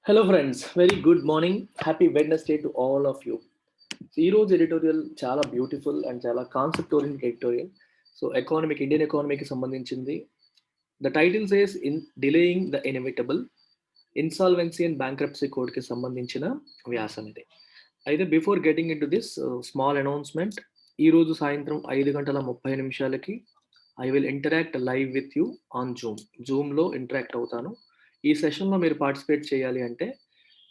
Hello friends, very good morning. Happy Wednesday to all of you. So ఈ రోజు editorial చాలా beautiful and చాలా concept oriented editorial. So Indian ఎకానమీకి సంబంధించింది. The title says in delaying the inevitable insolvency and bankruptcy కోడ్కి సంబంధించిన వ్యాసం ఇది. అయితే before getting into this small announcement, ఈ రోజు సాయంత్రం 5:30 I will interact live with you on జూమ్లో ఇంటరాక్ట్ అవుతాను. ఈ సెషన్లో మీరు పార్టిసిపేట్ చేయాలి అంటే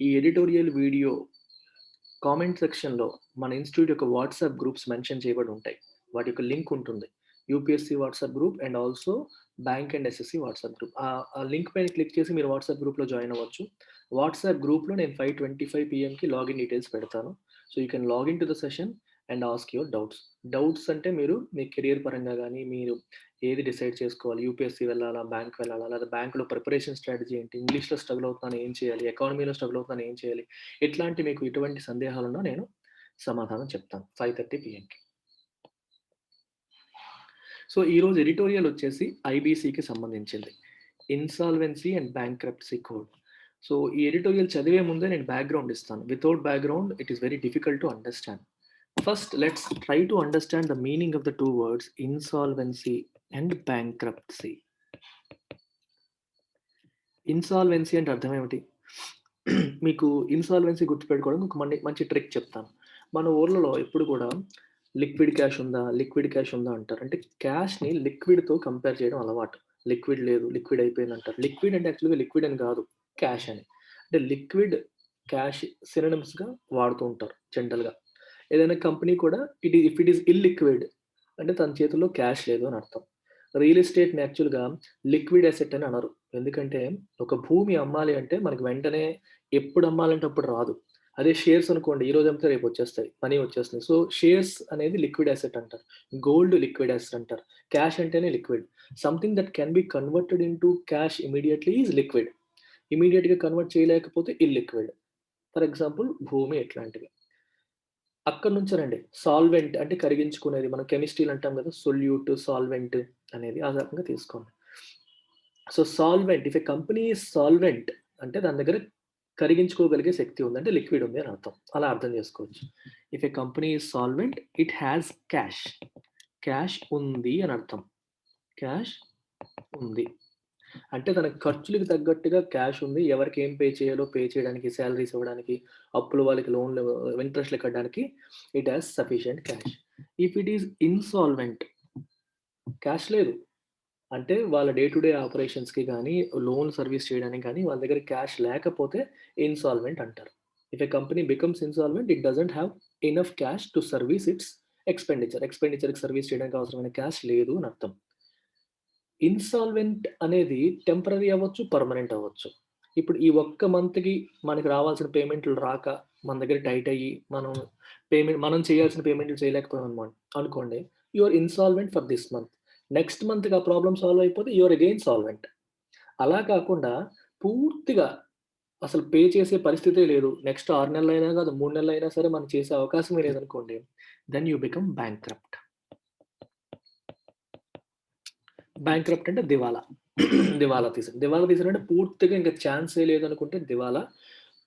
ఈ ఎడిటోరియల్ వీడియో కామెంట్ సెక్షన్లో మన ఇన్స్టిట్యూట్ యొక్క వాట్సాప్ గ్రూప్స్ మెన్షన్ చేయబడి ఉంటాయి. వాటి యొక్క లింక్ ఉంటుంది. UPSC WhatsApp group and also bank and SSC WhatsApp group. ఆ లింక్ పైన క్లిక్ చేసి మీరు వాట్సాప్ గ్రూప్లో జాయిన్ అవ్వచ్చు. వాట్సాప్ గ్రూప్లో నేను 5:25 PMకి లాగిన్ డీటెయిల్స్ పెడతాను. So you can login to the session and ask your doubts అంటే మీరు మీ కెరియర్ పరంగా కానీ మీరు ఏది డిసైడ్ చేసుకోవాలి, యూపీఎస్సీ వెళ్ళాలా, బ్యాంక్ వెళ్ళాలా, లేదా బ్యాంకులో ప్రిపరేషన్ స్ట్రాటజీ ఏంటి, ఇంగ్లీష్లో స్ట్రగుల్ అవుతున్నాను ఏం చేయాలి, ఎకానమీలో స్ట్రగుల్ అవుతున్నాను ఏం చేయాలి, ఇట్లాంటి మీకు ఎటువంటి సందేహాలున్నా నేను సమాధానం చెప్తాను 5:30 PMకి. సో ఈరోజు ఎడిటోరియల్ వచ్చేసి ఐబీసీకి సంబంధించింది, insolvency and bankruptcy code. So ఈ ఎడిటోరియల్ చదివే ముందే నేను బ్యాక్గ్రౌండ్ ఇస్తాను. Without background it is very difficult to understand. First, let's try to understand the meaning of the two words insolvency and bankruptcy. Insolvency అంటే అర్థం ఏమిటి? మీకు ఇన్సాల్వెన్సీ గుర్తుపెట్టుకోవడం ఒక మంచి ట్రిక్ చెప్తాను. మన ఊర్లలో ఎప్పుడు కూడా లిక్విడ్ క్యాష్ ఉందా అంటారు. అంటే క్యాష్ని లిక్విడ్తో కంపేర్ చేయడం అలవాటు. లిక్విడ్ లేదు, లిక్విడ్ అయిపోయింది అంటారు. లిక్విడ్ అంటే యాక్చువల్గా లిక్విడ్ అని కాదు, క్యాష్ అని. అంటే లిక్విడ్ క్యాష్ సినోనిమ్స్గా వాడుతూ ఉంటారు జనరల్గా. ఏదైనా కంపెనీ కూడా ఇఫ్ ఇట్ ఈస్ ఇల్లిక్విడ్ అంటే తన చేతుల్లో క్యాష్ లేదు అని అర్థం. రియల్ ఎస్టేట్ని యాక్చువల్గా లిక్విడ్ అసెట్ అని అనరు. ఎందుకంటే ఒక భూమి అమ్మాలి అంటే మనకి వెంటనే ఎప్పుడు అమ్మాలంటే అప్పుడు రాదు. అదే షేర్స్ అనుకోండి, ఈ రోజు అమ్మితే రేపు వచ్చేస్తాయి, మనీ వచ్చేస్తుంది. సో షేర్స్ అనేది లిక్విడ్ అసెట్ అంటారు, గోల్డ్ లిక్విడ్ అసెట్ అంటారు. క్యాష్ అంటేనే liquid. Something that can be converted in to cash immediately is liquid. ఇమీడియట్గా కన్వర్ట్ చేయలేకపోతే ఇల్లిక్విడ్. ఫర్ ఎగ్జాంపుల్ భూమి ఎట్లాంటివి. అక్కడ నుంచి రండి, సాల్వెంట్ అంటే కరిగించుకునేది. మనం కెమిస్ట్రీలు అంటాం కదా, సొల్యూట్, సాల్వెంట్ అనేది ఆ రకంగా తీసుకోండి. So solvent, if a company solvent అంటే దాని దగ్గర కరిగించుకోగలిగే శక్తి ఉంది, అంటే లిక్విడ్ ఉంది అని అర్థం. అలా అర్థం చేసుకోవచ్చు. If a company is solvent it has cash ఉంది అని అర్థం. క్యాష్ ఉంది అంటే తన ఖర్చులకు తగ్గట్టుగా క్యాష్ ఉంది. ఎవరికి ఏం పే చేయాలో పే చేయడానికి, శాలరీస్ ఇవ్వడానికి, అప్పులు వాళ్ళకి లోన్లు ఇంట్రెస్ట్లు కట్టడానికి it has sufficient cash. If it is insolvent, cash లేదు అంటే వాళ్ళ డే టు డే ఆపరేషన్స్కి కానీ లోన్ సర్వీస్ చేయడానికి కానీ వాళ్ళ దగ్గర క్యాష్ లేకపోతే ఇన్సాల్వెంట్ అంటారు. If a company becomes insolvent it doesn't have enough cash to service its ఎక్స్పెండిచర్కి సర్వీస్ చేయడానికి అవసరమైన క్యాష్ లేదు అని అర్థం. ఇన్సాల్వెంట్ అనేది టెంపరరీ అవ్వచ్చు, పర్మనెంట్ అవ్వచ్చు. ఇప్పుడు ఈ ఒక్క మంత్కి మనకి రావాల్సిన పేమెంట్లు రాక మన దగ్గర టైట్ అయ్యి మనం చేయాల్సిన పేమెంట్లు చేయలేకపోయాం అనమాట అనుకోండి, you're insolvent for this month. Next మంత్కి ఆ ప్రాబ్లమ్ సాల్వ్ అయిపోతే యూఆర్ అగైన్ సాల్వెంట్. అలా కాకుండా పూర్తిగా అసలు పే చేసే పరిస్థితే లేదు, నెక్స్ట్ 6 నెలలైనా కాదు, 3 నెలలైనా సరే మనం చేసే అవకాశమే లేదనుకోండి, then you become bankrupt. Bankrupt అంటే దివాలా. దివాలా తీసారంటే పూర్తిగా ఇంకా ఛాన్సే లేదనుకుంటే దివాలా.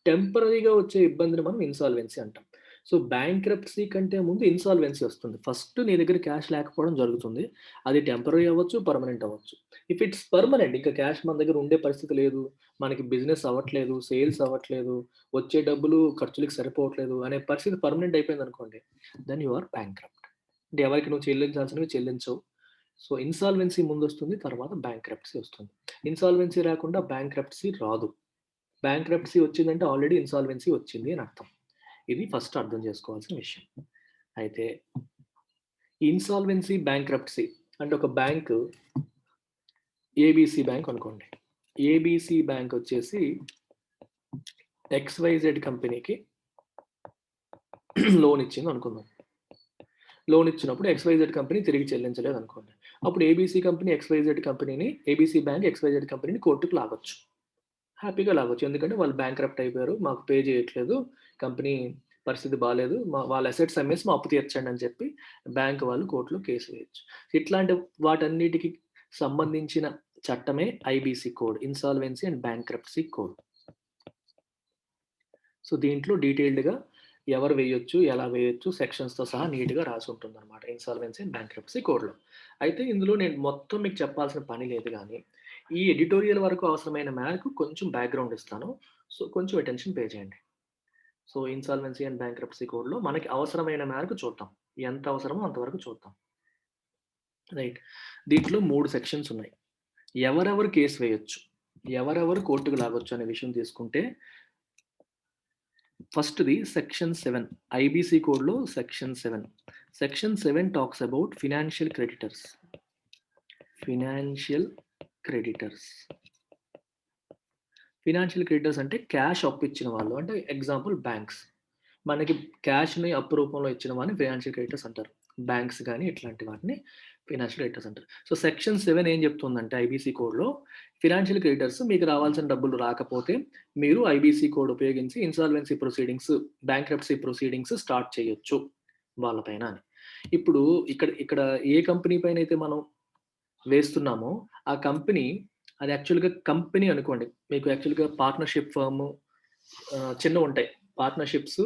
టెంపరరీగా వచ్చే ఇబ్బందిని మనం ఇన్సాల్వెన్సీ అంటాం. సో బ్యాంక్రప్సీ కంటే ముందు ఇన్సాల్వెన్సీ వస్తుంది. ఫస్ట్ నీ దగ్గర క్యాష్ లేకపోవడం జరుగుతుంది. అది టెంపరరీ అవ్వచ్చు, పర్మనెంట్ అవ్వచ్చు. ఇఫ్ ఇట్స్ పర్మనెంట్, ఇంకా క్యాష్ మన దగ్గర ఉండే పరిస్థితి లేదు, మనకి బిజినెస్ అవ్వట్లేదు, సేల్స్ అవ్వట్లేదు, వచ్చే డబ్బులు ఖర్చులకు సరిపోవట్లేదు అనే పరిస్థితి పర్మనెంట్ అయిపోయింది అనుకోండి, దెన్ యు ఆర్ బ్యాంక్రప్ట్. అంటే ఎవరికి నువ్వు చెల్లించాల్సినవి చెల్లించవు. సో ఇన్సాల్వెన్సీ ముందు వస్తుంది, తర్వాత బ్యాంక్రప్సీ వస్తుంది. ఇన్సాల్వెన్సీ రాకుండా బ్యాంక్రప్సీ రాదు. బ్యాంక్రప్సీ వచ్చిందంటే ఆల్రెడీ ఇన్సాల్వెన్సీ వచ్చింది అని అర్థం. ఇది ఫస్ట్ అర్థం చేసుకోవాల్సిన విషయం. అయితే ఇన్సాల్వెన్సీ, బ్యాంక్రప్సీ అంటే ఒక బ్యాంకు ఏబీసీ బ్యాంక్ అనుకోండి. ఏబీసీ బ్యాంక్ వచ్చేసి XYZ కంపెనీకి లోన్ ఇచ్చింది అనుకుందాం. లోన్ ఇచ్చినప్పుడు XYZ కంపెనీ తిరిగి చెల్లించలేదు అనుకోండి. అప్పుడు ఏబీసీ బ్యాంక్ XYZ కంపెనీని కోర్టుకు లాగొచ్చు. హ్యాపీగా లాగొచ్చు. ఎందుకంటే వాళ్ళు బ్యాంక్రప్ట్ అయిపోయారు, మాకు పే చేయట్లేదు, కంపెనీ పరిస్థితి బాగాలేదు, వాళ్ళ అసెట్స్ అమ్మేసి మా అప్పు తీర్చండి అని చెప్పి బ్యాంక్ వాళ్ళు కోర్టులో కేసు వేయచ్చు. ఇట్లాంటి వాటన్నిటికి సంబంధించిన చట్టమే IBC code, insolvency and bankruptcy code. So దీంట్లో డీటెయిల్డ్‌గా ఎవరు వేయొచ్చు, ఎలా వేయొచ్చు, సెక్షన్స్‌తో సహా నీట్‌గా రాసి ఉంటుందన్నమాట ఇన్సాల్వెన్సీ అండ్ బ్యాంక్రప్సీ కోడ్‌లో. అయితే ఇందులో నేను మొత్తం మీకు చెప్పాల్సిన పని లేదు గానీ, ఈ ఎడిటోరియల్ వరకు అవసరమైన మేరకు కొంచెం బ్యాక్‌గ్రౌండ్ ఇస్తాను. సో కొంచెం అటెన్షన్ పే చేయండి. సో ఇన్సాల్వెన్సీ అండ్ బ్యాంక్రప్సీ కోడ్‌లో మనకి అవసరమైన మేరకు చూద్దాం. ఎంత అవసరమో అంతవరకు చూద్దాం. రైట్. దీంట్లో 3 సెక్షన్స్ ఉన్నాయి. ఎవరెవరు కేస్ వేయొచ్చు, ఎవరెవరు కోర్టుకు లాగొచ్చు అనే విషయం తీసుకుంటే ఫస్ట్‌ది సెక్షన్ 7 ఐబీసీ కోడ్‌లో section 7. Section 7 talks about financial creditors. Financial creditors. Financial creditors అంటే క్యాష్ అప్పిచ్చిన వాళ్ళు. అంటే ఎగ్జాంపుల్ బ్యాంక్స్. మనకి క్యాష్‌ని అప్పు రూపంలో ఇచ్చిన వాడిని ఫినాన్షియల్ క్రెడిటర్స్ అంటారు. బ్యాంక్స్ గాని ఇట్లాంటి వాటిని ఫినాన్షియల్ క్రెడిటర్స్ అంటారు. సో, సెక్షన్ 7 ఏం చెప్తుందంటే ఐబీసీ కోడ్‌లో ఫినాన్షియల్ క్రెడిటర్స్ మీకు రావాల్సిన డబ్బులు రాకపోతే మీరు ఐబీసీ కోడ్ ఉపయోగించి insolvency proceedings, bankruptcy proceedings start చేయొచ్చు వాళ్ళ పైన అని. ఇప్పుడు ఇక్కడ ఇక్కడ ఏ కంపెనీ పైనైతే మనం వేస్తున్నామో ఆ కంపెనీ అది యాక్చువల్‌గా కంపెనీ అనుకోండి. మీకు యాక్చువల్‌గా పార్ట్నర్‌షిప్ ఫర్మ్ చిన్నవుంటాయి. పార్ట్నర్‌షిప్స్,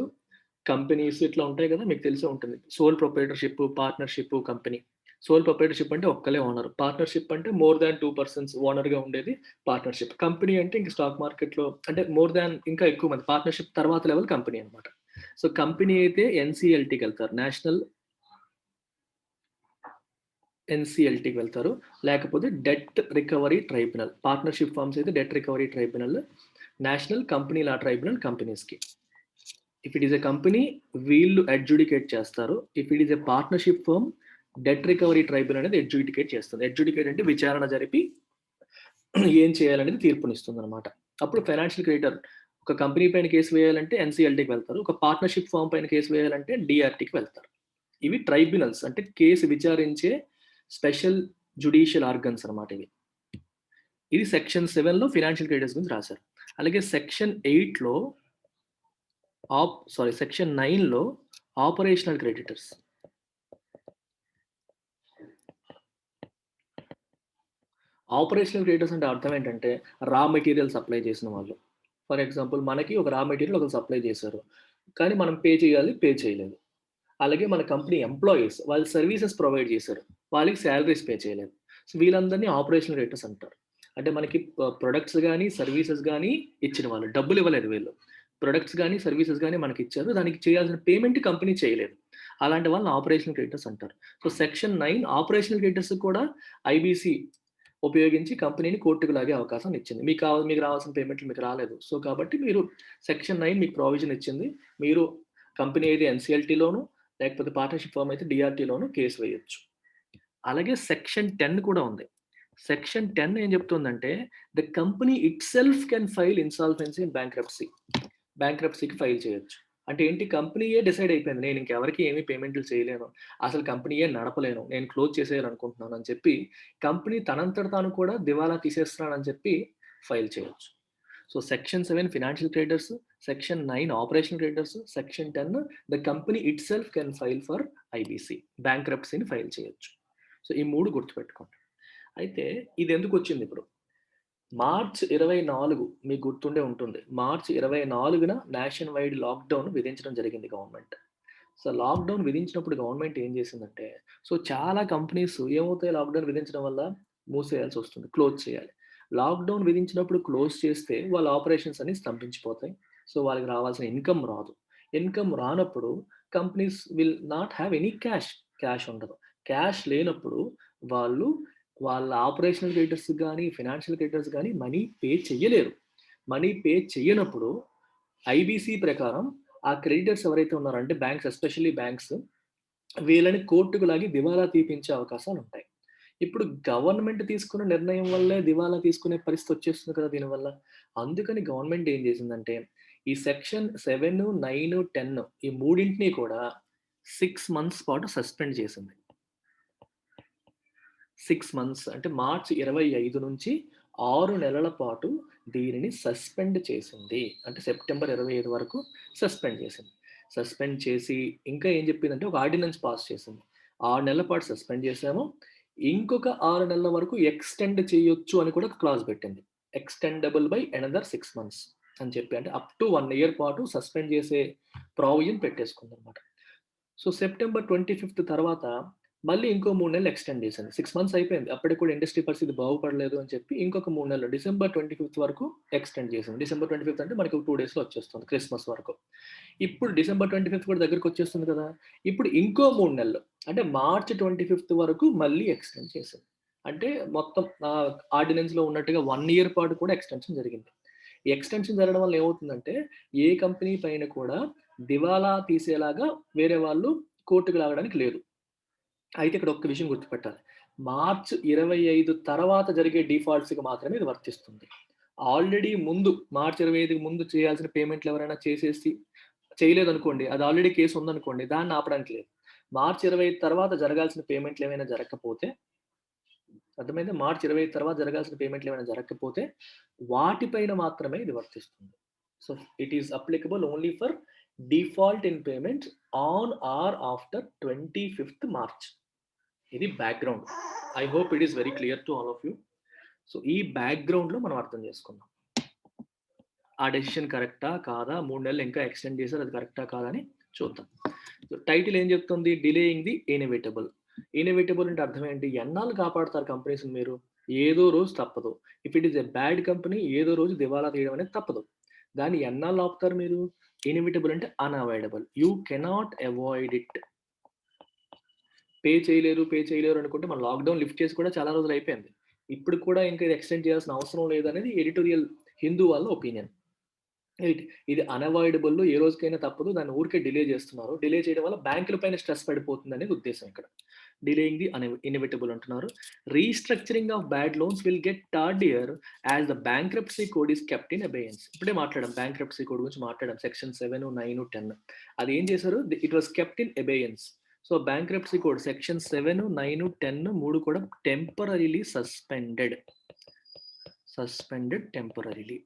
కంపెనీస్ ఇట్లా ఉంటాయి గదా! మీకు తెలిసే ఉంటుంది. Sole proprietorship, partnership, company. Sole proprietorship అంటే ఒక్కలే ఓనర్. పార్ట్నర్‌షిప్ అంటే మోర్ థాన్ 2 పర్సన్స్ ఓనర్‌గా ఉండేది పార్ట్నర్‌షిప్. కంపెనీ అంటే ఇంక స్టాక్ మార్కెట్‌లో అంటే మోర్ థాన్ ఇంకా ఎక్కువ మంది. పార్ట్నర్‌షిప్ తర్వాత లెవెల్ కంపెనీ అన్నమాట. సో, కంపెనీ అయితే ఎన్‌సీఎల్‌టీకెళ్తారు. ఎన్‌సీఎల్‌టీకి వెళ్తారు. లేకపోతే debt recovery tribunal. Partnership firms అయితే debt recovery tribunal, national company law tribunal కంపెనీస్‌కి. If it is a company వీళ్ళు అడ్జుడికేట్ చేస్తారు. If it is a partnership firm debt recovery tribunal అనేది అడ్జుడికేట్ చేస్తుంది. అడ్జుడికేట్ అంటే విచారణ జరిపి ఏం చేయాలనేది తీర్పునిస్తుందనమాట. అప్పుడు ఫైనాన్షియల్ క్రెడిటర్ ఒక కంపెనీ పైన కేస్ వేయాలంటే ఎన్‌సీఎల్‌టీకి వెళ్తారు. ఒక పార్ట్నర్‌షిప్ ఫర్మ్ పైన కేస్ వేయాలంటే డీఆర్‌టీకి వెళ్తారు. ఇవి ట్రైబ్యునల్స్ అంటే కేసు విచారించే స్పెషల్ జ్యుడిషియల్ ఆర్గన్స్ అనమాట ఇవి. ఇది సెక్షన్ 7లో ఫినాన్షియల్ క్రెడిటర్స్ గురించి రాశారు. అలాగే సెక్షన్ 8లో సెక్షన్ 9లో ఆపరేషనల్ క్రెడిటర్స్. ఆపరేషనల్ క్రెడిటర్స్ అంటే అర్థం ఏంటంటే రా మెటీరియల్ సప్లై చేసిన వాళ్ళు. ఫర్ ఎగ్జాంపుల్ మనకి ఒక రా మెటీరియల్ ఒకరు సప్లై చేశారు. కానీ మనం పే చేయాలి, పే చేయలేదు. అలాగే మన కంపెనీ ఎంప్లాయీస్ వాళ్ళు సర్వీసెస్ ప్రొవైడ్ చేశారు. వాళ్ళకి సాలరీస్ పే చేయలేదు. సో, వీళ్ళందరినీ ఆపరేషనల్ క్రెడిటర్స్ అంటారు. అంటే మనకి ప్రొడక్ట్స్ గాని, సర్వీసెస్ గాని ఇచ్చిన వాళ్ళు. డబ్బులు ఇవ్వలేదు వీళ్ళు. ప్రొడక్ట్స్ గాని, సర్వీసెస్ గాని మనకిచ్చారు. దానికి చేయాల్సిన పేమెంట్ కంపెనీ చేయలేదు. అలాంటి వాళ్ళని ఆపరేషనల్ క్రెడిటర్స్ అంటారు. సో, సెక్షన్ 9 ఆపరేషనల్ క్రెడిటర్స్‌కి కూడా ఐబీసీ ఉపయోగించి కంపెనీని కోర్టుకు లాగే అవకాశాన్ని ఇచ్చింది. మీకు రావాల్సిన పేమెంట్లు మీకు రాలేదు. సో, కాబట్టి మీరు సెక్షన్ 9 మీకు ప్రొవిజన్ ఇచ్చింది. మీరు కంపెనీ అయితే ఎన్‌సీఎల్‌టీలోను, లేకపోతే పార్ట్నర్‌షిప్ ఫర్మ్ అయితే డీఆర్‌టీలోను కేస్ వేయొచ్చు. అలాగే సెక్షన్ 10 కూడా ఉంది. సెక్షన్ 10 ఏం చెప్తుందంటే, the company itself can file insolvency and bankruptcy. బ్యాంక్రప్సీకి ఫైల్ చేయొచ్చు. అంటే ఏంటి కంపెనీయే డిసైడ్ అయిపోయింది. నేను ఇంకెవరికీ ఏమి పేమెంట్‌లు చేయలేను. అసలు కంపెనీయే నడపలేను. నేను క్లోజ్ చేసేయాలనుకుంటున్నాను అని చెప్పి, కంపెనీ తనంతట తాను కూడా దివాలా తీసేస్తున్నానని చెప్పి ఫైల్ చేయొచ్చు. So, section 7 financial creditors, section 9 operational creditors, section 10 the company itself can file for IBC. బ్యాంక్రప్సీని ఫైల్ చేయొచ్చు. సో, ఈ 3 గుర్తుపెట్టుకోండి. అయితే ఇదెందుకొచ్చిందిప్పుడు? మార్చ్ 24 మీకు గుర్తుండే ఉంటుంది. మార్చ్ 24న నేషన్ వైడ్ లాక్‌డౌన్ విధించడం జరిగింది గవర్నమెంట్. సో, లాక్‌డౌన్ విధించినప్పుడు గవర్నమెంట్ ఏం చేసిందంటే, సో, చాలా కంపెనీస్ ఏమవుతాయి లాక్‌డౌన్ విధించడం వల్ల? మూసేయాల్సొస్తుంది. క్లోజ్ చేయాలి. లాక్‌డౌన్ విధించినప్పుడు క్లోజ్ చేస్తే వాళ్ళ ఆపరేషన్స్ అన్నీ స్తంభించిపోతాయి. సో, వాళ్ళకి రావాల్సిన ఇన్‌కమ్ రాదు. ఇన్‌కమ్ రానప్పుడు companies will not have any cash. Cash ఉండదు. క్యాష్ లేనప్పుడు వాళ్ళు వాళ్ళ ఆపరేషనల్ క్రెడిటర్స్‌కి గాని, ఫైనాన్షియల్ క్రెడిటర్స్ గాని మనీ పే చెయ్యలేరు. మనీ పే చెయ్యనప్పుడు ఐబీసీ ప్రకారం ఆ క్రెడిటర్స్ ఎవరైతే ఉన్నారో అంటే బ్యాంక్స్ ఎస్పెషల్లీ బ్యాంక్స్ వీళ్ళని కోర్టుకు లాగి దివాలా తీపించే అవకాశాలుంటాయి. ఇప్పుడు గవర్నమెంట్ తీసుకున్న నిర్ణయం వల్లే దివాలా తీసుకునే పరిస్థితి వచ్చేస్తుంది కదా దీనివల్ల. అందుకని గవర్నమెంట్ ఏం చేసిందంటే ఈ సెక్షన్ 7, 9, 10 ఈ మూడింటిని కూడా 6 మంత్స్ పాటు సస్పెండ్ చేసింది. 6 మంత్స్ అంటే మార్చి 25 నుంచి 6 నెలల పాటు దీనిని సస్పెండ్ చేసింది. అంటే సెప్టెంబర్ 25 వరకు సస్పెండ్ చేసింది. సస్పెండ్ చేసి ఇంకా ఏం చెప్పిందంటే ఒక ఆర్డినెన్స్ పాస్ చేసింది. 6 నెలల పాటు సస్పెండ్ చేసాము. ఇంకొక 6 నెలల వరకు ఎక్స్‌టెండ్ చేయొచ్చు అని కూడా ఒక క్లాజ్ పెట్టింది. Extendable by another 6 months. అని చెప్పి, అంటే అప్ టు 1 ఇయర్ పాటు సస్పెండ్ చేసే ప్రావిజన్ పెట్టేసుకుందనమాట. సో సెప్టెంబర్ 25 తర్వాత మళ్ళీ ఇంకో 3 నెలలు ఎక్స్టెండ్ చేసింది. 6 మంత్స్ అయిపోయింది. అప్పటికి కూడా ఇండస్ట్రీ పరిస్థితి బాగుపడలేదు అని చెప్పి ఇంకొక 3 నెలలు డిసెంబర్ 25 వరకు ఎక్స్టెండ్ చేసింది. డిసెంబర్ 25 అంటే మనకి 2 డేస్‌లో వచ్చేస్తుంది క్రిస్మస్ వరకు. ఇప్పుడు డిసెంబర్ 25 కూడా దగ్గరికి వచ్చేస్తుంది కదా! ఇప్పుడు ఇంకో 3 నెలలు అంటే మార్చ్ 25 వరకు మళ్ళీ ఎక్స్టెండ్ చేసింది. అంటే మొత్తం ఆర్డినెన్స్‌లో ఉన్నట్టుగా 1 ఇయర్ పాటు కూడా ఎక్స్టెన్షన్ జరిగింది. ఈ ఎక్స్టెన్షన్ జరగడం వల్ల ఏమవుతుందంటే, ఏ కంపెనీ పైన కూడా దివాలా తీసేలాగా వేరే వాళ్ళు కోర్ట్‌కి లాగడానికి లేదు. అయితే ఇక్కడ ఒక్క విషయం గుర్తుపెట్టాలి. మార్చ్ 25 తర్వాత జరిగే డిఫాల్ట్స్‌కి మాత్రమే ఇది వర్తిస్తుంది. ఆల్రెడీ ముందు మార్చ్ 25కి ముందు చేయాల్సిన పేమెంట్‌లు ఎవరైనా చేసేసి చేయలేదనుకోండి, అది ఆల్రెడీ కేస్ ఉందనుకోండి, దాన్ని ఆపడానికి లేదు. మార్చ్ 25 తర్వాత జరగాల్సిన పేమెంట్‌లు ఏమైనా జరగకపోతే, అర్థమైందా? మార్చ్ 25 తర్వాత జరగాల్సిన పేమెంట్‌లు ఏమైనా జరగకపోతే, వాటిపైన మాత్రమే ఇది వర్తిస్తుంది. So, it is applicable only for default in payments on or after 25థ్ మార్చ్. ఇది background. I hope it is very clear to all of you. So, ఈ బ్యాక్‌గ్రౌండ్‌లో మనం అర్థం చేసుకుందాం. ఆ డెసిషన్ కరెక్టా? కాదా? 3 నెలలు ఇంకా ఎక్స్‌టెండ్ చేశారు. అది కరెక్టా? కాదా? అని చూద్దాం. సో, టైటిల్ ఏం చెప్తుంది? Delaying the inevitable. ఇనెవిటబుల్ అంటే అర్థం ఏంటి? ఎన్నాళ్ళు కాపాడుతారు కంపెనీస్‌ని మీరు? ఏదో రోజు తప్పదు. If it is a bad company ఏదో రోజు దివాలా తీయడం అనేది తప్పదు. దాన్ని ఎన్నాళ్ళు ఆపుతారు మీరు? ఇనెవిటబుల్ అంటే unavoidable. You cannot avoid it. Pay చేయలేరు అనుకుంటే మన లాక్‌డౌన్ లిఫ్ట్ చేసి కూడా చాలా రోజులు అయిపోయింది. ఇప్పుడు కూడా ఇంకా ఇది ఎక్స్‌టెండ్ చేయాల్సిన అవసరం లేదనేది ఎడిటోరియల్ హిందూ వాళ్ళ ఒపీనియన్. రైట్. ఇది అన్‌అవాయిడబుల్, ఏ రోజుకైనా తప్పదు. దాన్ని ఊరికే డిలే చేస్తున్నారు. డిలే చేయడం వల్ల బ్యాంకుల పైన స్ట్రెస్ పడిపోతుందనేది ఉద్దేశ్యం ఇక్కడ. డిలేయింగ్ ది ఇనెవిటబుల్ అంటున్నారు. Restructuring of bad loans will get tardier as the bankruptcy code is kept in abeyance. ఇప్పుడే మాట్లాడాం బ్యాంక్రప్సీ కోడ్ గురించి మాట్లాడాం. సెక్షన్ 7, 9, 10. అది ఏం చేశారు? It was kept in abeyance. So bankruptcy code section 7, 9, 10 3 కూడా temporarily suspended temporarily.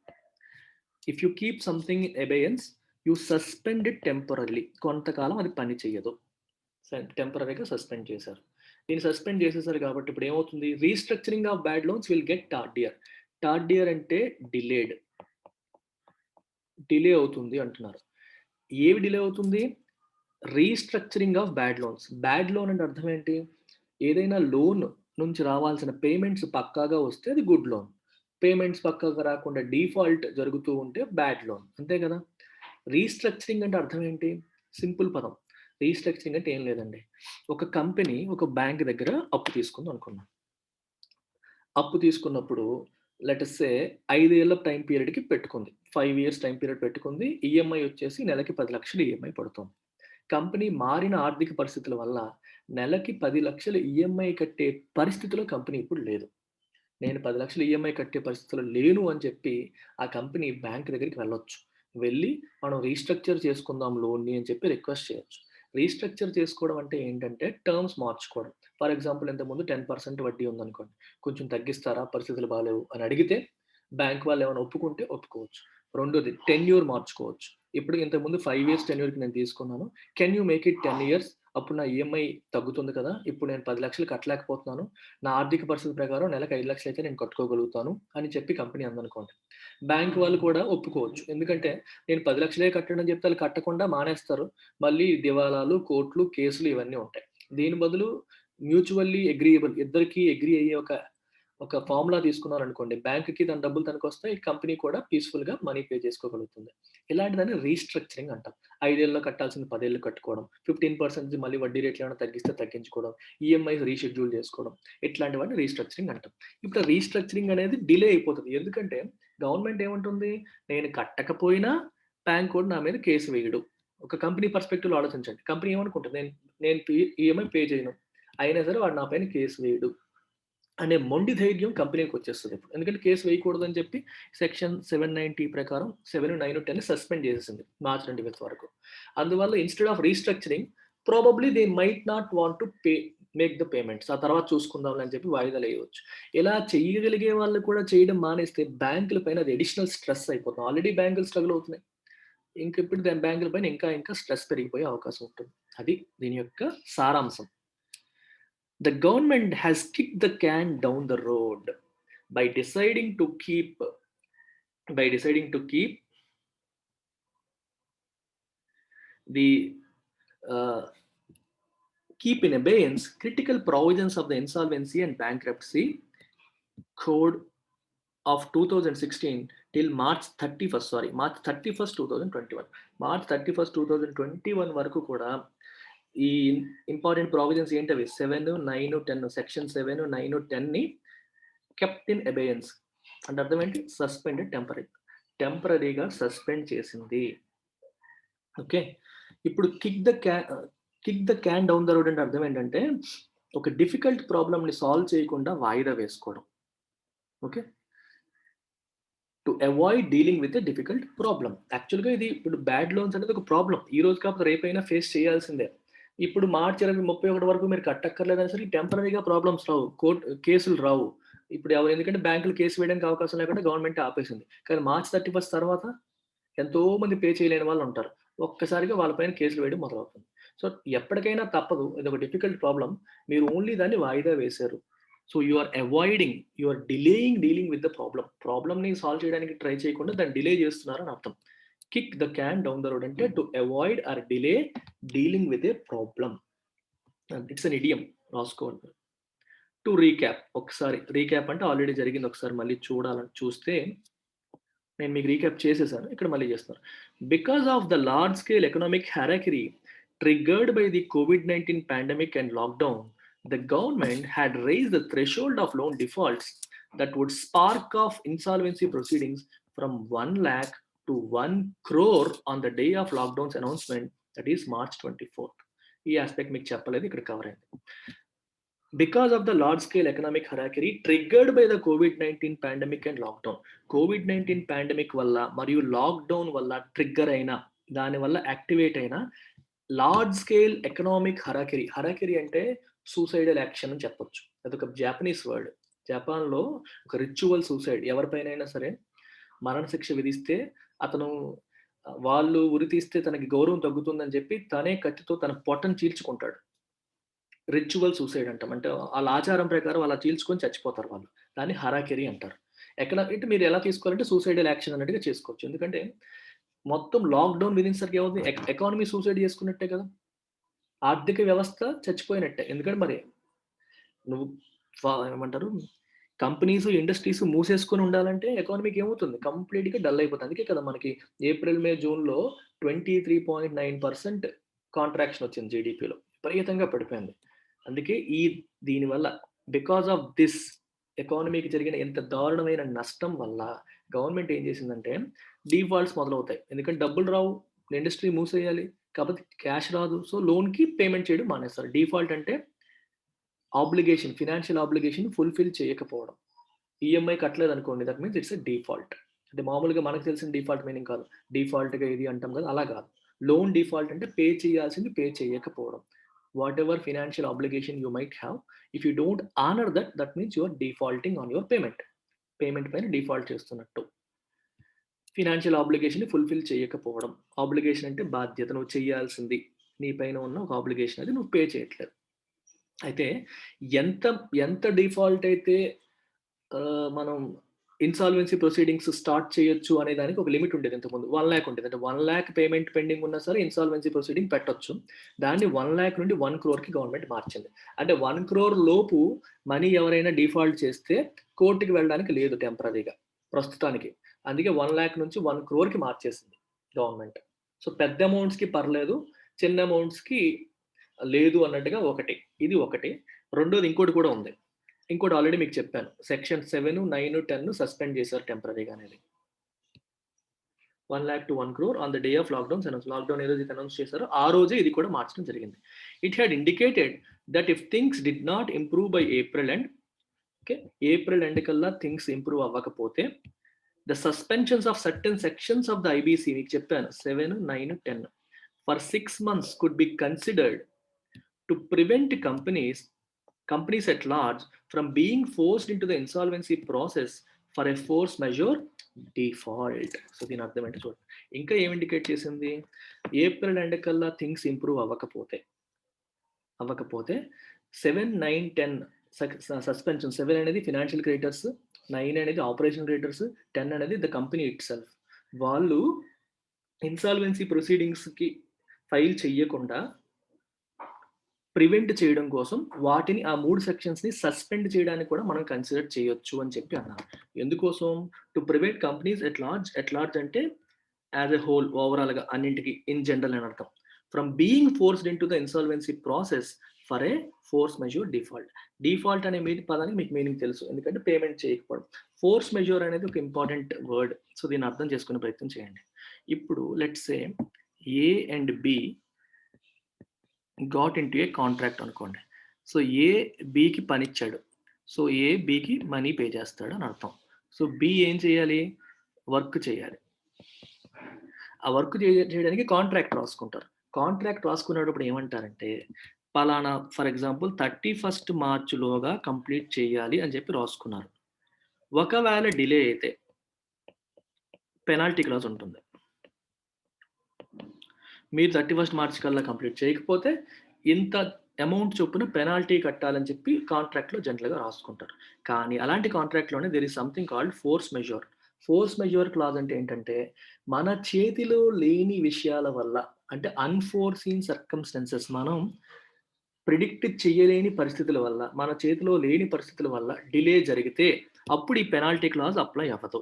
If you keep something in abeyance, you suspend it temporarily. కొంతకాలం అది పని చేయదు. టెంపరరీగా సస్పెండ్ చేశారు. దీన్ని సస్పెండ్ చేసేసారు కాబట్టి ఇప్పుడు ఏమవుతుంది? Restructuring of bad loans will get tardier. Tardier అంటే డిలేడ్. డిలే అవుతుంది అంటున్నారు. ఏవి డిలే అవుతుంది? Restructuring of bad loans. Bad loan అంటే అర్థం ఏంటి? ఏదైనా లోన్ నుంచి రావాల్సిన పేమెంట్స్ పక్కాగా వస్తే అది గుడ్ లోన్. పేమెంట్స్ పక్కాగా రాకుండా డిఫాల్ట్ జరుగుతూ ఉంటే బ్యాడ్ లోన్. అంతే కదా! రీస్ట్రక్చరింగ్ అంటే అర్థం ఏంటి? సింపుల్ పదం. రీస్ట్రక్చరింగ్ అంటే ఏం లేదండి. ఒక కంపెనీ ఒక బ్యాంక్ దగ్గర అప్పు తీసుకుంది అనుకుందాం. అప్పు తీసుకున్నప్పుడు లెట్ అస్ సే 5 ఏళ్ల టైమ్ పీరియడ్‌కి పెట్టుకుంది. 5 ఇయర్స్ టైమ్ పీరియడ్ పెట్టుకుంది. ఈఎంఐ వచ్చేసి నెలకి 10,00,000 ఈఎంఐ పడుతుంది. కంపెనీ మారిన ఆర్థిక పరిస్థితుల వల్ల నెలకి 10,00,000 ఈఎంఐ కట్టే పరిస్థితిలో కంపెనీ ఇప్పుడు లేదు. నేను 10,00,000 ఈఎంఐ కట్టే పరిస్థితిలో లేను అని చెప్పి ఆ కంపెనీ బ్యాంక్ దగ్గరికి వెళ్ళొచ్చు. వెళ్ళి మనం రీస్ట్రక్చర్ చేసుకుందాం లోన్‌ని అని చెప్పి రిక్వెస్ట్ చేయొచ్చు. రీస్ట్రక్చర్ చేసుకోవడం అంటే ఏంటంటే టర్మ్స్ మార్చుకోవడం. ఫర్ ఎగ్జాంపుల్ ఇంతకుముందు 10% వడ్డీ ఉందనుకోండి. కొంచెం తగ్గిస్తారా? పరిస్థితులు బాలేవు అని అడిగితే బ్యాంక్ వాళ్ళు ఏమైనా ఒప్పుకుంటే ఒప్పుకోవచ్చు. రెండోది టెన్యూర్ మార్చుకోవచ్చు. ఇప్పుడు ఇంతకుముందు 5 ఇయర్స్ టెన్యూర్‌కి నేను తీసుకున్నాను. Can you make it 10 years? అప్పుడు నా ఈఎంఐ తగ్గుతుంది కదా! ఇప్పుడు నేను 10,00,000 కట్టలేకపోతున్నాను. నా ఆర్థిక పరిస్థితి ప్రకారం నెలకు 5,00,000 అయితే నేను కట్టుకోగలుగుతాను అని చెప్పి కంపెనీ అందనుకోండి. బ్యాంక్ వాళ్ళు కూడా ఒప్పుకోవచ్చు. ఎందుకంటే నేను 10,00,000 కట్టండి అని చెప్తే ఆళ్ళు కట్టకుండా మానేస్తారు. మళ్ళీ దివాలాలు, కోర్టులు, కేసులు ఇవన్నీ ఉంటాయి. దీని బదులు మ్యూచువల్లీ అగ్రీయబుల్ ఇద్దరికీ అగ్రీ అయ్యే ఒక ఫార్ములా తీసుకున్నారనుకోండి. బ్యాంక్‌కి తన డబ్బులు తనకొస్తాయి. కంపెనీ కూడా పీస్‌ఫుల్‌గా మనీ పే చేసుకోగలుగుతుంది. ఇలాంటి దాన్ని రీస్ట్రక్చరింగ్ అంటాం. 5 ఏళ్లలో కట్టాల్సింది 10 ఏళ్ళు కట్టుకోవడం. 15% మళ్ళీ వడ్డీ రేట్లు ఏమైనా తగ్గిస్తే తగ్గించుకోవడం. ఈఎంఐస్ రీషెడ్యూల్ చేసుకోవడం. ఇట్లాంటివన్నీ రీస్ట్రక్చరింగ్ అంటాం. ఇప్పుడు రీస్ట్రక్చరింగ్ అనేది డిలే అయిపోతది. ఎందుకంటే గవర్నమెంట్ ఏమంటుంది? నేను కట్టకపోయినా బ్యాంక్ వోడు నా మీద కేస్ వేయడు. ఒక కంపెనీ పర్స్పెక్టివ్‌లో ఆలోచించండి. కంపెనీ ఏమనుకుంటది? నేను నేను ఈఎంఐ పే చేయను. అయినా సరే వాడు నా పైన కేస్ వేయడు అనే మొండి ధైర్యం కంపెనీకొచ్చేస్తది ఇప్పుడు. ఎందుకంటే కేస్ వేయకూడదని చెప్పి సెక్షన్ 790 ప్రకారం 7, 9, 10 సస్పెండ్ చేసేసింది మార్చ్ 25 వరకు. అందువల్ల instead of restructuring probably they might not want to make the payments. ఆ తర్వాత చూసుకుందాంలే అని చెప్పి వాయిదాలేయవచ్చు. ఇలా చెయ్యగలిగే వాళ్ళు కూడా చేయడం మానేస్తే బ్యాంకుల పైన అది అడిషనల్ స్ట్రెస్ అయిపోతుంది. ఆల్రెడీ బ్యాంకులు స్ట్రగుల్ అవుతున్నాయి. ఇంక ఇప్పుడు బ్యాంకుల పైన ఇంకా స్ట్రెస్ పెరిగిపోయే అవకాశం ఉంటుంది. అది దీని యొక్క సారాంశం. The government has kicked the can down the road by deciding to keep the keep in abeyance critical provisions of the Insolvency and Bankruptcy Code of 2016 till March 31st 2021. March 31st 2021 వరకు కూడా ఈ important provisions ఏంటవి 7, 9, 10 section 7, 9, 10ని kept in అబేయన్స్ అంటే అర్థం ఏంటి? Suspended టెంపరీగా suspend చేసింది. Okay, ఇప్పుడు kick the can down the road అంటే అర్థం ఏంటంటే ఒక డిఫికల్ట్ ప్రాబ్లమ్ని సాల్వ్ చేయకుండా వాయిదా వేసుకోవడం. Okay, to avoid dealing with a difficult problem. యాక్చువల్గా ఇది ఇప్పుడు బ్యాడ్ లోన్స్ అనేది ఒక ప్రాబ్లం, ఈ రోజు కాకపోతే రేపైనా ఫేస్ చేయాల్సిందే. ఇప్పుడు మార్చి 31 వరకు మీరు కట్టక్కర్లేదని సరే టెంపరీగా ప్రాబ్లమ్స్ రావు, కేసులు రావు. ఇప్పుడు ఎందుకంటే బ్యాంకులు కేసు వేయడానికి అవకాశం లేకుండా గవర్నమెంట్ ఆపేసింది. కానీ మార్చ్ 31 తర్వాత ఎంతో మంది పే చేయలేని వాళ్ళు ఉంటారు. ఒక్కసారిగా వాళ్ళపైన కేసులు వేయడం మొదలవుతుంది. సో ఎప్పటికైనా తప్పదు, ఇది ఒక డిఫికల్ట్ ప్రాబ్లం, మీరు ఓన్లీ దాన్ని వాయిదా వేశారు. So you are delaying dealing with the ప్రాబ్లమ్ని సాల్వ్ చేయడానికి ట్రై చేయకుండా దాన్ని డిలే చేస్తున్నారు అని అర్థం. Kick the can down the road అంటే to avoid or delay dealing with a problem. It's an idiom, రాసుకోండి. టు రీక్యాప్, ఒకసారి రీక్యాప్ అంటే ఆల్రెడీ జరిగింది, ఒకసారి మళ్ళీ చూస్తే నేను మీకు రీక్యాప్ చేసేసాను, ఇక్కడ మళ్ళీ చేస్తాను. Because of the large scale economic harakiri triggered by the COVID-19 pandemic and lockdown, the government had raised the threshold of loan defaults that would spark off insolvency proceedings from 1 lakh to 1 crore on the day of lockdown's announcement, that is March 24th. ఈ aspect మీకు చెప్పలేదు, ఇక్కడ cover అయింది. Because of the large scale economic hierarchy triggered by the COVID-19 pandemic and lockdown, COVID-19 pandemic వల్ల మరియు lockdown వల్ల trigger అయిన, దాని వల్ల యాక్టివేట్ అయిన లార్జ్ స్కేల్ ఎకనామిక్ హరాకిరీ అంటే సూసైడల్ యాక్షన్ అని చెప్పొచ్చు. అదొక జాపనీస్ వర్డ్. జపాన్లో ఒక రిచువల్ సూసైడ్, ఎవరిపైనైనా సరే మరణశిక్ష విధిస్తే అతను వాళ్ళు ఉరి తీస్తే తనకి గౌరవం తగ్గుతుందని చెప్పి తనే కత్తితో తన పొట్టను చీల్చుకుంటాడు. రిచువల్ సూసైడ్ అంటాం, అంటే వాళ్ళ ఆచారం ప్రకారం అలా చీల్చుకొని చచ్చిపోతారు వాళ్ళు. దాన్ని హరాకిరీ అంటారు. అంటే మీరు ఎలా తీసుకోవాలంటే సూసైడల్ యాక్షన్ అన్నట్టుగా చేసుకోవచ్చు. ఎందుకంటే మొత్తం లాక్డౌన్ విధించడానికి ఏమవుతుంది, ఎకానమీ సూసైడ్ చేసుకున్నట్టే కదా, ఆర్థిక వ్యవస్థ చచ్చిపోయినట్టే. ఎందుకంటే మరి నువ్వు ఏమంటారు, కంపెనీస్ ఇండస్ట్రీస్ మూసేసుకొని ఉండాలంటే ఎకానమీకి ఏమవుతుంది, కంప్లీట్గా డల్ అయిపోతుంది. అందుకే కదా మనకి ఏప్రిల్ మే జూన్లో 23.9% కాంట్రాక్షన్ వచ్చింది జీడిపిలో, విపరీతంగా పడిపోయింది. అందుకే దీనివల్ల బికాస్ ఆఫ్ దిస్ ఎకానమీకి జరిగిన ఎంత దారుణమైన నష్టం వల్ల గవర్నమెంట్ ఏం చేసిందంటే డిఫాల్ట్స్ మొదలవుతాయి. ఎందుకంటే డబ్బులు రావు, ఇండస్ట్రీ మూసేయాలి, కాబట్టి క్యాష్ రాదు, సో లోన్కి పేమెంట్ చేయడం మానేస్తారు. డిఫాల్ట్ అంటే ఆబ్లిగేషన్, ఫినాన్షియల్ ఆబ్లిగేషన్ ఫుల్ఫిల్ చేయకపోవడం. ఈఎంఐ కట్టలేదు అనుకోండి, that means it's a default. అంటే మామూలుగా మనకు తెలిసిన డిఫాల్ట్ మీనింగ్ కాదు, డిఫాల్ట్గా ఇది అంటాం కదా, అలా కాదు. లోన్ డిఫాల్ట్ అంటే పే చేయాల్సింది పే చేయకపోవడం. whatever financial obligation you might have, if you don't honor that means you are defaulting on your payment పైన డిఫాల్ట్ చేస్తున్నట్టు. ఫినాన్షియల్ ఆబ్లిగేషన్ ఫుల్ఫిల్ చేయకపోవడం, ఆబ్లిగేషన్ అంటే బాధ్యత, నువ్వు చేయాల్సింది, నీ పైన ఉన్న ఒక ఆబ్లిగేషన్ అది నువ్వు పే చేయట్లేదు. అయితే ఎంత డిఫాల్ట్ అయితే మనం ఇన్సాల్వెన్సీ ప్రొసీడింగ్స్ స్టార్ట్ చేయొచ్చు అనే దానికి ఒక లిమిట్ ఉండేది. ఇంతకుముందు 1 lakh ఉండేది. అంటే 1 lakh పేమెంట్ పెండింగ్ ఉన్నా సరే ఇన్సాల్వెన్సీ ప్రొసీడింగ్ పెట్టొచ్చు. దాన్ని 1 lakh నుండి 1 crore గవర్నమెంట్ మార్చింది. అంటే 1 crore లోపు మనీ ఎవరైనా డిఫాల్ట్ చేస్తే కోర్టుకి వెళ్ళడానికి లేదు టెంపరీగా ప్రస్తుతానికి. అందుకే 1 lakh నుంచి 1 crore మార్చేసింది గవర్నమెంట్. సో పెద్ద అమౌంట్స్కి పర్లేదు, చిన్న అమౌంట్స్కి లేదు అన్నట్టుగా ఇది ఒకటి. రెండోది ఇంకోటి కూడా ఉంది, ఇంకోటి ఆల్రెడీ మీకు చెప్పాను, సెక్షన్ 7, 9, 10 సస్పెండ్ చేశారు టెంపరీగా అనేది. 1 lakh to 1 crore on the day of lockdown lockdown ఏ రోజు అనౌన్స్ చేశారో ఆ రోజే ఇది కూడా మార్చడం జరిగింది. It had indicated that if things did not improve by April end కల్లా థింగ్స్ ఇంప్రూవ్ అవ్వకపోతే the suspensions of certain sections of the IBC, మీకు చెప్పాను 7, 9, 10 for 6 months could be considered to prevent companies at large from being forced into the insolvency process for a force majeure default. So దీని అర్థం ఏంటి చూడండి. ఇంకా ఏం indicate చేసింది, April end కల్లా థింగ్స్ ఇంప్రూవ్ అవ్వకపోతే 7, 9, 10 సస్పెన్షన్. 7 అనేది ఫినాన్షియల్ క్రెడిటర్స్, 9 అనేది ఆపరేషన్ క్రెడిటర్స్, 10 అనేది ద కంపెనీ ఇట్ సెల్ఫ్. వాళ్ళు ఇన్సాల్వెన్సీ ప్రొసీడింగ్స్కి ఫైల్ చెయ్యకుండా ప్రివెంట్ చేయడం కోసం వాటిని ఆ 3 సెక్షన్స్‌ని సస్పెండ్ చేయడానికి కూడా మనం కన్సిడర్ చేయొచ్చు అని చెప్పి అన్నారు. ఎందుకోసం? To prevent companies at large అంటే యాస్ ఎ హోల్ ఓవరాల్‌గా అన్నింటికి ఇన్ జనరల్ అని అర్థం. From being forced into the insolvency process for a force measure default. Default అనే పదానికి మీకు మీనింగ్ తెలుసు. ఎందుకంటే పేమెంట్ చేయకపోవడం. ఫోర్స్ మెజూర్ అనేది ఒక ఇంపార్టెంట్ వర్డ్. సో దీన్ని అర్థం చేసుకునే ప్రయత్నం చేయండి. ఇప్పుడు let's say A and B got into a contract అనుకోండి. సో ఏ బికి పని ఇచ్చాడు. సో ఏ బికి మనీ పే చేస్తాడు అని అర్థం. సో బి ఏం చేయాలి? వర్క్ చేయాలి. ఆ వర్క్ చేయడానికి కాంట్రాక్ట్ రాసుకుంటారు. కాంట్రాక్ట్ రాసుకునేటప్పుడు ఏమంటారంటే పలానా ఫర్ ఎగ్జాంపుల్ 31st మార్చిలోగా కంప్లీట్ చేయాలి అని చెప్పి రాసుకున్నారు. ఒకవేళ డిలే అయితే పెనాల్టీ క్లాజ్ ఉంటుంది. మీరు 31st మార్చ్ కల్లా కంప్లీట్ చేయకపోతే ఇంత అమౌంట్ చొప్పున పెనాల్టీ కట్టాలని చెప్పి కాంట్రాక్ట్లో జనరల్‌గా రాసుకుంటారు. కానీ అలాంటి కాంట్రాక్ట్‌లోనే there is something called force majeure. Force majeure clause అంటే ఏంటంటే మన చేతిలో లేని విషయాల వల్ల అంటే అన్‌ఫోర్‌సీన్ సర్కమ్‌స్టాన్సెస్ మనం ప్రిడిక్ట్ చేయలేని పరిస్థితుల వల్ల, మన చేతిలో లేని పరిస్థితుల వల్ల డిలే జరిగితే అప్పుడు ఈ పెనాల్టీ క్లాజ్ అప్లై అవ్వదు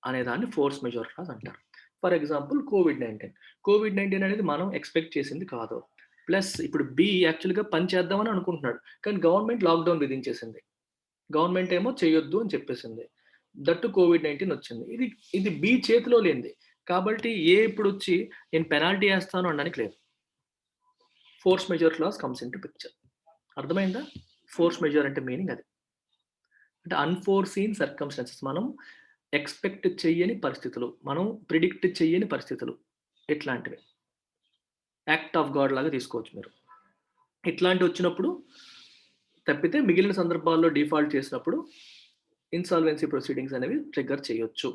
అనేదాన్ని ఫోర్స్ మెజూర్ క్లాజ్ అంటారు. ఫర్ ఎగ్జాంపుల్ కోవిడ్-19 అనేది మనం ఎక్స్‌పెక్ట్ చేసింది కాదు. ప్లస్ ఇప్పుడు బి యాక్చువల్‌గా పని చేద్దామని అనుకుంటున్నాడు. కానీ గవర్నమెంట్ లాక్‌డౌన్ విధించేసింది. గవర్నమెంట్ ఏమో చేయొద్దు అని చెప్పేసింది. దట్టు కోవిడ్-19 వచ్చింది. ఇది బి చేతిలో లేనిది. కాబట్టి ఏ ఇప్పుడొచ్చి నేను పెనాల్టీ ఏస్తాను అనడానికి లేదు. Force majeure clause comes into picture. అర్థమైందా? ఫోర్స్ మెజూర్ అంటే మీనింగ్ అది. అంటే అన్‌ఫోర్‌సీన్ సర్కమ్‌స్టాన్సెస్ మనం ఎక్స్‌పెక్ట్ చెయ్యని పరిస్థితులు, మనం ప్రిడిక్ట్ చెయ్యని పరిస్థితులు ఇట్లాంటివి. యాక్ట్ ఆఫ్ గాడ్ లాగా తీసుకోవచ్చు మీరు. ఇట్లాంటివొచ్చినప్పుడు తప్పితే మిగిలిన సందర్భాల్లో డిఫాల్ట్ చేసినప్పుడు ఇన్సాల్వెన్సీ ప్రొసీడింగ్స్ అనేవి ట్రిగ్గర్ చేయొచ్చు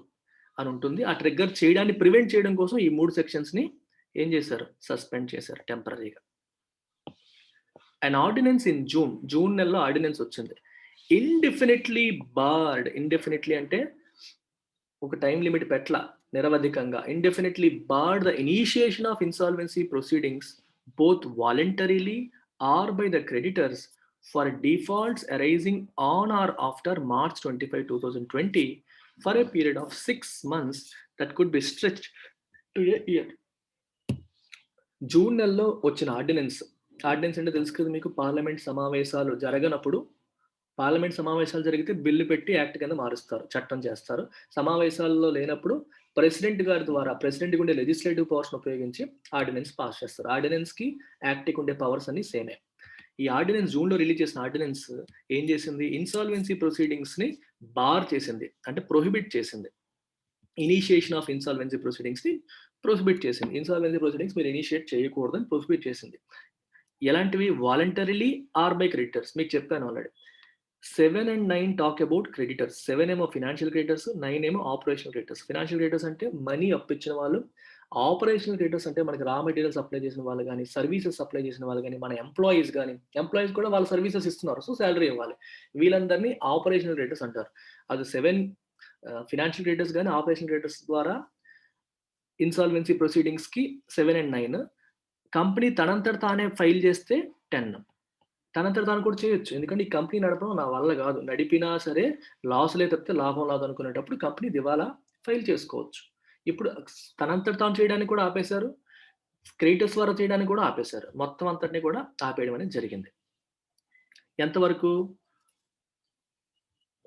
అని ఉంటుంది. ఆ ట్రిగ్గర్ చేయడాన్ని ప్రివెంట్ చేయడం కోసం ఈ 3 సెక్షన్స్‌ని ఏం చేశారు? సస్పెండ్ చేశారు టెంపరరీగా. అన్ ఆర్డినెన్స్ ఇన్ జూన్ నెలలో ఆర్డినెన్స్ వచ్చింది. ఇండెఫినిట్లీ అంటే ఒక టైం లిమిట్ పెట్ల నిరవధికంగా. Indefinitely barred the initiation of insolvency proceedings both voluntarily or by the creditors for defaults arising on or after March 25, 2020 for a period of 6 months that could be stretched to a year. June నెలలో వచ్చిన ordinance అంటే తెలుసు కదా మీకు, parliament సమావేశాలు జరగనప్పుడు parliament సమావేశాలు జరిగితే bill పెట్టి యాక్ట్ కింద మారుస్తారు, చట్టం చేస్తారు. సమావేశాల్లో లేనప్పుడు ప్రెసిడెంట్ గారి ద్వారా ప్రెసిడెంట్‌కి ఉండే లెజిస్లేటివ్ పవర్స్‌ని ఉపయోగించి ఆర్డినెన్స్ పాస్ చేస్తారు. ఆర్డినెన్స్‌కి యాక్ట్‌కి ఉండే పవర్స్ అన్ని సేమే. ఈ ఆర్డినెన్స్ జూన్‌లో రిలీజ్ చేసిన ఆర్డినెన్స్ ఏం చేసింది? ఇన్సాల్వెన్సీ ప్రొసీడింగ్స్‌ని బార్ చేసింది. అంటే ప్రొహిబిట్ చేసింది. ఇనిషియేషన్ ఆఫ్ ఇన్సాల్వెన్సీ ప్రొసీడింగ్స్‌ని ప్రొహిబిట్ చేసింది. ఇన్సాల్వెన్సీ ప్రొసీడింగ్స్ మీరు ఇనిషియేట్ చేయకూడదని ప్రొహిబిట్ చేసింది. ఎలాంటివి? Voluntarily or by creditors. మీకు చెప్పాను already. 7 and 9 talk about creditors. 7 ఏమో ఫినాన్షియల్ క్రెడిటర్స్, 9 ఏమో ఆపరేషనల్ క్రెడిటర్స్. ఫినాన్షియల్ క్రెడిటర్స్ అంటే మనీ అప్పిచ్చిన వాళ్ళు. ఆపరేషనల్ క్రెడిటర్స్ అంటే మనకి రా మెటీరియల్స్ సప్లై చేసిన వాళ్ళు గానీ, సర్వీసెస్ సప్లై చేసిన వాళ్ళు గానీ, మన ఎంప్లాయీస్ గానీ, ఎంప్లాయీస్ కూడా వాళ్ళ సర్వీసెస్ ఇస్తున్నారు. సో సాలరీ ఇవ్వాలి. వీళ్ళందరినీ ఆపరేషనల్ క్రెడిటర్స్ అంటారు. అది 7 ఫినాన్షియల్ క్రెడిటర్స్ గానీ, ఆపరేషనల్ క్రెడిటర్స్ ద్వారా ఇన్సాల్వెన్సీ ప్రొసీడింగ్స్‌కి 7 and 9. కంపెనీ తనంతట తానే ఫైల్ చేస్తే 10. తనంతట తాను కూడా చేయొచ్చు. ఎందుకంటే ఈ కంపెనీ నడపడం నా వల్ల గాదు. నడిపినా సరే లాస్‌లే తప్పితే లాభం రాదనుకునేటప్పుడు కంపెనీ దివాలా ఫైల్ చేసుకోవచ్చు. ఇప్పుడు తనంతట తాను చేయడానికి కూడా ఆపేశారు. క్రెడిటర్స్ ద్వారా చేయడానికి కూడా ఆపేశారు. మొత్తం అంతటిని కూడా ఆపేయడం అనేది జరిగింది. ఎంతవరకు?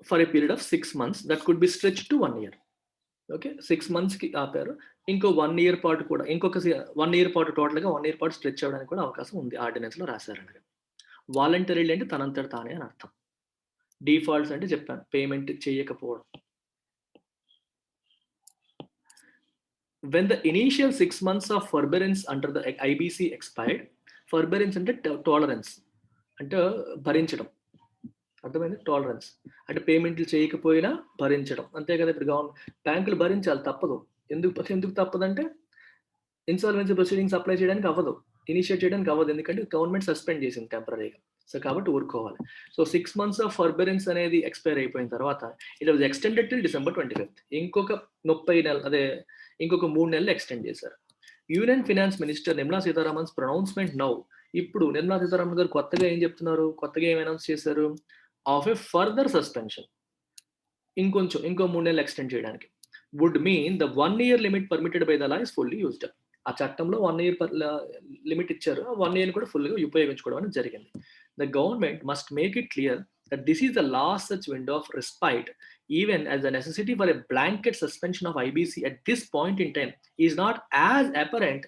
For a period of 6 months that could be stretched to 1 year. Okay. 6 months‌కి ఆపారు. ఇంకో 1 year పాటు కూడా 1 year పాటు టోటల్‌గా 1 year పాటు స్ట్రెచ్ అవ్వడానికి కూడా అవకాశం ఉంది. ఆర్డినెన్స్‌లో రాశారనగా. వాలంటరీలీ అంటే తనంతట తానే అని అర్థం. డిఫాల్ట్స్ అంటే చెప్పాను. పేమెంట్ చేయకపోవడం. When the initial 6 months of forbearance under the IBC expired, forbearance అంటే టాలరెన్స్ అంటే భరించడం. అర్థమైందా? టాలరెన్స్ అంటే పేమెంట్లు చేయకపోయినా భరించడం. అంతే కదా! ఇప్పుడు బ్యాంకులు భరించాలి తప్పదు. ఎందుకు తప్పదంటే ఇన్సాల్వెన్సీ ప్రొసీడింగ్స్ అప్లై చేయడానికి అవ్వదు. ఇనిషియేట్ చేయడానికి అవ్వదు. ఎందుకంటే గవర్నమెంట్ సస్పెండ్ చేసింది టెంపరరీగా. సో కాబట్టి ఊరుకోవాలి. సో 6 months ఆఫ్ ఫర్బెరెన్స్ అనేది ఎక్స్‌పైర్ అయిపోయిన తర్వాత it was extended till December 25. ఇంకొక 30 నెలలు ఇంకొక 3 నెలలు ఎక్స్‌టెండ్ చేశారు. Union finance minister Nirmala Sitharaman's pronouncement now. ఇప్పుడు నిర్మలా సీతారామన్ గారు కొత్తగా ఏం చెప్తున్నారు? కొత్తగా ఏం అనౌన్స్ చేశారు? Of a further suspension. ఇంకో 3 నెలలు ఎక్స్టెండ్ చేయడానికి. Would mean the 1 year limit permitted by the law is fully used. ఆ చట్టంలో 1 ఇయర్ లిమిట్ ఇచ్చారు. ఆ 1 ఇయర్ కూడా ఫుల్‌గా ఉపయోగించుకోవడం అనేది జరిగింది. The government must make it clear that this is the last such window of respite, even as the necessity for a blanket suspension of IBC at this point in time is not as apparent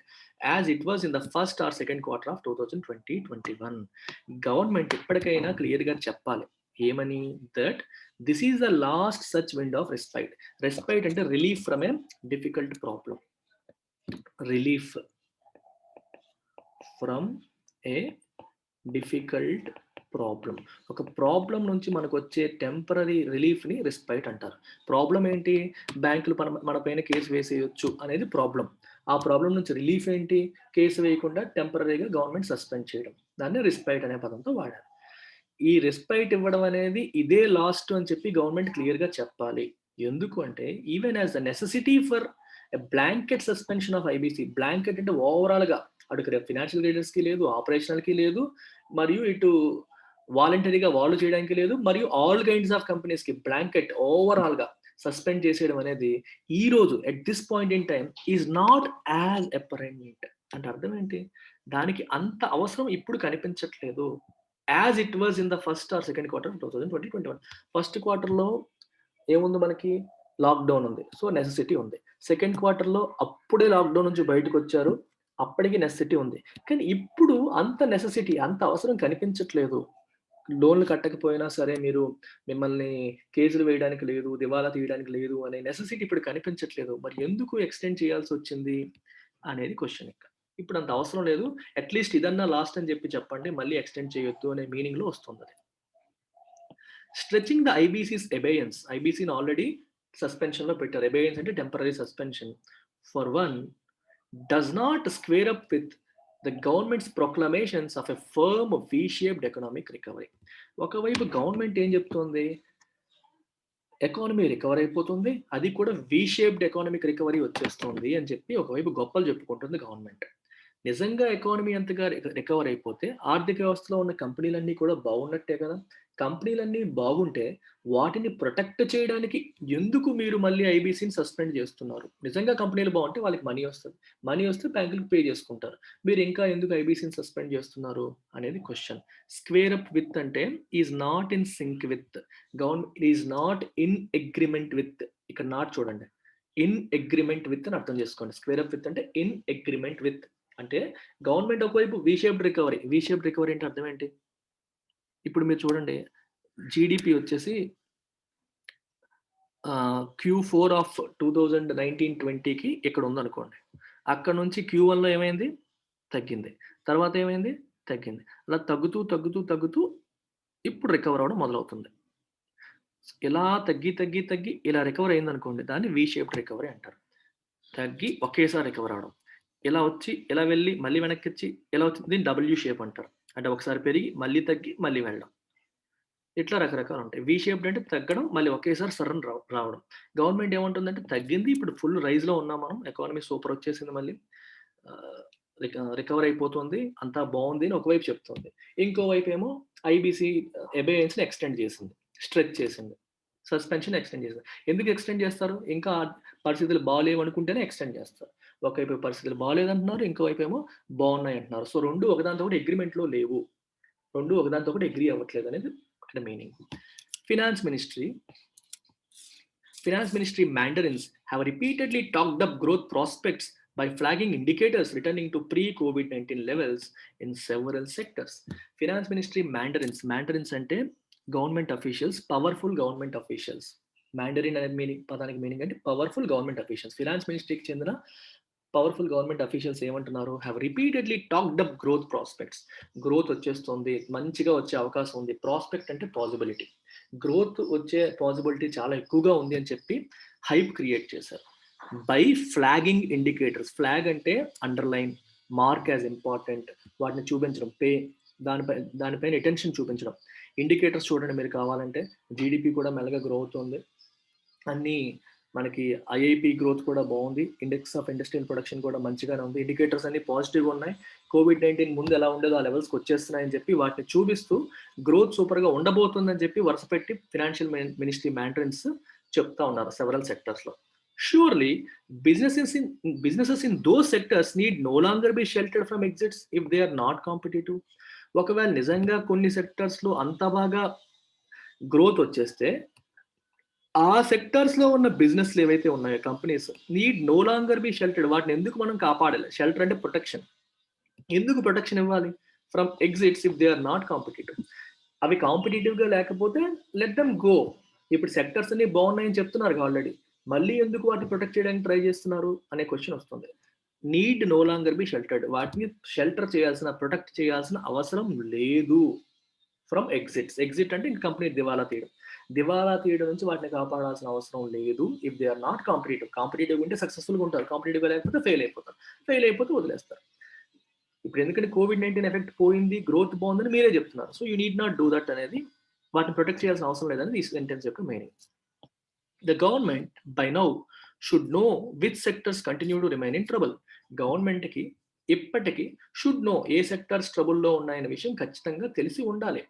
as it was in the first or second quarter of 2021. Government ఇప్పటికైనా క్లియర్‌గా చెప్పాలి. ఏమని? That this is the last such window of respite. Respite అంటే relief from a difficult problem. Relief from a difficult problem. ఒక problem నుంచి మనకు వచ్చే temporary రిలీఫ్ని respite అంటారు. ప్రాబ్లం ఏంటి? బ్యాంకులు మన పైన కేసు వేసేయొచ్చు అనేది ప్రాబ్లం. ఆ ప్రాబ్లం నుంచి రిలీఫ్ ఏంటి? కేసు వేయకుండా టెంపరరీగా గవర్నమెంట్ సస్పెండ్ చేయడం. దాన్ని రెస్పైట్ అనే పదంతో వాడారు. ఈ రెస్పైట్ ఇవ్వడం అనేది ఇదే లాస్ట్ అని చెప్పి గవర్నమెంట్ క్లియర్‌గా చెప్పాలి. ఎందుకు అంటే even as the necessity for a blanket suspension of IBC. Blanket అంటే ఓవరాల్‌గా అటు ఫినాన్షియల్ లీడర్స్‌కి లేదు, ఆపరేషనల్‌కి లేదు, మరియు ఇటు వాలంటరీగా వాళ్ళు చేయడానికి లేదు, మరియు ఆల్ కైండ్స్ ఆఫ్ కంపెనీస్‌కి బ్లాంకెట్ ఓవరాల్‌గా సస్పెండ్ చేసేయడం అనేది ఈ రోజు at this point in time is not as apparent. అంటే అర్థం ఏంటి? దానికి అంత అవసరం ఇప్పుడు కనిపించట్లేదు. As it was in the first or second quarter of 2021. First క్వార్టర్‌లో ఏముంది మనకి? లాక్‌డౌన్ ఉంది. సో, నెసెసిటీ ఉంది. సెకండ్ క్వార్టర్‌లో అప్పుడే లాక్‌డౌన్ నుంచి బయటకొచ్చారు. అప్పటికి నెసెసిటీ ఉంది. కానీ ఇప్పుడు అంత నెసెసిటీ, అంత అవసరం కనిపించట్లేదు. లోన్‌లు కట్టకపోయినా సరే మిమ్మల్ని కేసులు వేయడానికి లేదు, దివాలా తీయడానికి లేదు అనే నెసెసిటీ ఇప్పుడు కనిపించట్లేదు. మరి ఎందుకు ఎక్స్‌టెండ్ చేయాల్సొచ్చింది అనేది క్వెషన్ ఇంక. ఇప్పుడంత అవసరం లేదు. అట్‌లీస్ట్ ఇదన్నా లాస్ట్ అని చెప్పండి. మళ్ళీ ఎక్స్‌టెండ్ చేయొద్దు అనే మీనింగ్‌లో వస్తుందది. Stretching the IBC's abeyance. ఐబీసీని ఆల్రెడీ సస్పెన్షన్‌లో పెట్టారు. అబెయన్స్ అంటే temporary suspension. For one does not square up with the government's proclamations of a firm V shaped economic recovery. ఒకవైపు గవర్నమెంట్ ఏం చెప్తోంది? ఎకానమీ రికవర్ అయిపోతుంది. అది కూడా వి షేప్డ్ ఎకానమిక్ రికవరీ వచ్చేస్తుంది అని చెప్పి ఒకవైపు గొప్పలు చెప్పుకుంటుంది గవర్నమెంట్. నిజంగా ఎకానమీ అంతగా రికవర్ అయిపోతే ఆర్థిక వ్యవస్థలో ఉన్న కంపెనీలన్నీ కూడా బాగున్నట్టే కదా! కంపెనీలన్నీ బాగుంటే వాటిని ప్రొటెక్ట్ చేయడానికి ఎందుకు మీరు మళ్ళీ ఐబీసీని సస్పెండ్ చేస్తున్నారు? నిజంగా కంపెనీలు బాగుంటే వాళ్ళకి మనీ వస్తది. మనీ వస్తే బ్యాంకులకి పే చేసుకుంటారు. మీరు ఇంకా ఎందుకు ఐబీసీని సస్పెండ్ చేస్తున్నారు అనేది క్వెషన్. స్క్వేర్ అప్ విత్ అంటే is not in sync with. Government is not in agreement with. ఇక్కడ నాట్ చూడండి. ఇన్ అగ్రీమెంట్ విత్ అని అర్థం చేసుకోండి. స్క్వేర్ అప్ విత్ అంటే ఇన్ అగ్రీమెంట్ విత్. అంటే గవర్నమెంట్ ఒకవైపు V shaped recovery. V shaped recovery అంటే అర్థం ఏంటి? ఇప్పుడు మీరు చూడండి, జీడీపీ వచ్చేసి Q4 ఆఫ్ 2019-20కి ఇక్కడ ఉందనుకోండి. అక్కడ నుంచి Q1లో ఏమైంది? తగ్గింది. తర్వాత ఏమైంది? తగ్గింది. అలా తగ్గుతూ ఇప్పుడు రికవర్ అవ్వడం మొదలవుతుంది. ఇలా తగ్గి ఇలా రికవర్ అయిందనుకోండి. దాన్ని వి షేప్డ్ రికవరీ అంటారు. తగ్గి ఒకేసారి రికవర్ అవ్వడం. ఇలా వచ్చి, ఇలా వెళ్ళి, మళ్ళీ వెనక్కొచ్చి, ఇలా వచ్చి దీన్ని డబ్ల్యూ షేప్ అంటారు. అంటే ఒకసారి పెరిగి, మళ్ళీ తగ్గి, మళ్ళీ వెళ్ళడం. ఇట్లా రకరకాలుంటాయి. వి షేప్డ్ అంటే తగ్గడం, మళ్ళీ ఒకేసారి సడన్ రావడం. గవర్నమెంట్ ఏమంటుందంటే తగ్గింది, ఇప్పుడు ఫుల్ రైజ్‌లో ఉన్నాం మనం. ఎకానమీ సూపర్ వచ్చేసింది మళ్ళీ. ఆహ్, రికవర్ అయిపోతుంది. అంతా బావుంది అని ఒకవైపు చెప్తుంది. ఇంకోవైపేమో ఐబీసీ అబెయన్స్‌ని ఎక్స్‌టెండ్ చేసింది. స్ట్రెచ్ చేసింది. సస్పెన్షన్ ఎక్స్‌టెండ్ చేశారు. ఎందుకు ఎక్స్‌టెండ్ చేస్తారు? ఇంకా పరిస్థితులు బాలేవనుకుంటేనే ఎక్స్‌టెండ్ చేస్తారు. ఒకవైపు పరిస్థితులు బాలేదంటున్నారు. ఇంకోవైపేమో బావున్నాయంటున్నారు. సో, 2 ఒకదానితో ఒకటి అగ్రీమెంట్‌లో లేవు. 2 ఒకదానితో ఒకటి అగ్రీ అవ్వట్లేదు అనేది ఇక్కడ meaning. Finance ministry Finance Ministry mandarins have repeatedly talked up growth prospects by flagging indicators returning to pre-COVID-19 levels in several sectors. Finance Ministry mandarins అంటే government officials, powerful government officials. Mandarin అనే పదానికి meaning అంటే powerful government officials. Finance మినిస్ట్రీకి చెందిన powerful government officials ఏమంటున్నారు? Have repeatedly talked up growth prospects. Growth వచ్చేస్తుంది, మంచిగా వచ్చే అవకాశం ఉంది. ప్రాస్పెక్ట్ అంటే పాసిబిలిటీ. గ్రోత్ వచ్చే పాసిబిలిటీ చాలా ఎక్కువగా ఉంది అని చెప్పి హైప్ క్రియేట్ చేశారు. By flagging indicators. ఫ్లాగ్ అంటే అండర్లైన్, మార్క్ యాజ్ ఇంపార్టెంట్, వాటిని చూపించడం, దానిపైన అటెన్షన్ చూపించడం. ఇండికేటర్స్ చూడండి మీరు కావాలంటే. జీడిపి కూడా మెల్లగా గ్రో అవుతుంది. అన్ని మనకి ఐఐపి గ్రోత్ కూడా బాగుంది. ఇండెక్స్ ఆఫ్ ఇండస్ట్రియల్ ప్రొడక్షన్ కూడా మంచిగానే ఉంది. ఇండికేటర్స్ అన్ని పాజిటివ్‌గా ఉన్నాయి. కోవిడ్-19 ముందు ఎలా ఉండేదో ఆ లెవెల్స్‌కి వచ్చేస్తున్నాయని చెప్పి వాటిని చూపిస్తూ గ్రోత్ సూపర్‌గా ఉండబోతుందని చెప్పి వరుసపెట్టి ఫైనాన్షియల్ మినిస్ట్రీ మ్యాట్రిన్స్ చెప్తా ఉన్నారు several సెక్టర్స్‌లో. Surely, businesses in those sectors need no longer be sheltered from exits if they are not competitive. ఒకవేళ నిజంగా కొన్ని సెక్టర్స్‌లో అంత బాగా గ్రోత్ వచ్చేస్తే ఆ సెక్టార్స్‌లో ఉన్న బిజినెస్‌లు ఏవైతే ఉన్నాయో companies need no longer be sheltered. వాటిని ఎందుకు మనం కాపాడాలి? షెల్టర్ అంటే ప్రొటెక్షన్. ఎందుకు ప్రొటెక్షన్ ఇవ్వాలి? From exits if they are not competitive. అవి కాంపిటీటివ్‌గా లేకపోతే లెట్ దెమ్ గో. ఇప్పుడు సెక్టార్స్ అన్ని బాగున్నాయని చెప్తున్నారు ఆల్రెడీ. మళ్ళీ ఎందుకు వాటిని ప్రొటెక్ట్ చేయడానికి ట్రై చేస్తున్నారు అనే క్వెషన్ వస్తుంది. Need no longer be sheltered. వాటిని షెల్టర్ చేయాల్సిన, ప్రొటెక్ట్ చేయాల్సిన అవసరం లేదు. From exits. ఎగ్జిట్ అంటే ఇంక కంపెనీ దివాలా తీయడం. దివాలా తీయడం నుంచి వాటిని కాపాడాల్సిన అవసరం లేదు. If they are not competitive. Competitive ఉంటే సక్సెస్ఫుల్‌గా ఉంటారు. కాంపిటీటివ్‌గా లేకపోతే ఫెయిల్ అయిపోతారు. ఫెయిల్ అయిపోతే వదిలేస్తారు. ఇప్పుడు ఎందుకంటే కోవిడ్-19 ఎఫెక్ట్ పోయింది, గ్రోత్ బాగుందని మీరే చెప్తున్నారు. So you need not do that అనేది వాటిని ప్రొటెక్ట్ చేయాల్సిన అవసరం లేదని ఈ సెంటెన్స్ యొక్క meaning. The government by now should know which sectors continue to remain in trouble. గవర్నమెంట్‌కి ఇప్పటికి షుడ్ నో ఏ సెక్టర్స్ ట్రబుల్‌లో ఉన్నాయనే విషయం ఖచ్చితంగా తెలిసి ఉండాలి.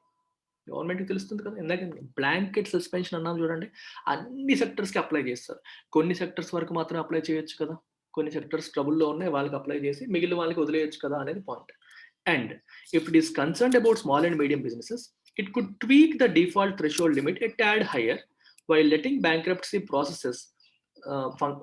గవర్నమెంట్‌కి తెలుస్తుంది కదా! ఇందాక బ్లాంకెట్ సస్పెన్షన్ అన్నాం చూడండి. అన్ని సెక్టర్స్‌కి అప్లై చేస్తారు. కొన్ని సెక్టర్స్ వరకు మాత్రం అప్లై చేయొచ్చు కదా! కొన్ని సెక్టర్స్ ట్రబుల్‌లో ఉన్నాయి. వాళ్ళకి అప్లై చేసి మిగిలిన వాళ్ళకి వదిలేయొచ్చు కదా! అనేది point. And if it is concerned about small and medium businesses, it could tweak the default threshold limit a tad hire while letting bankruptcy processes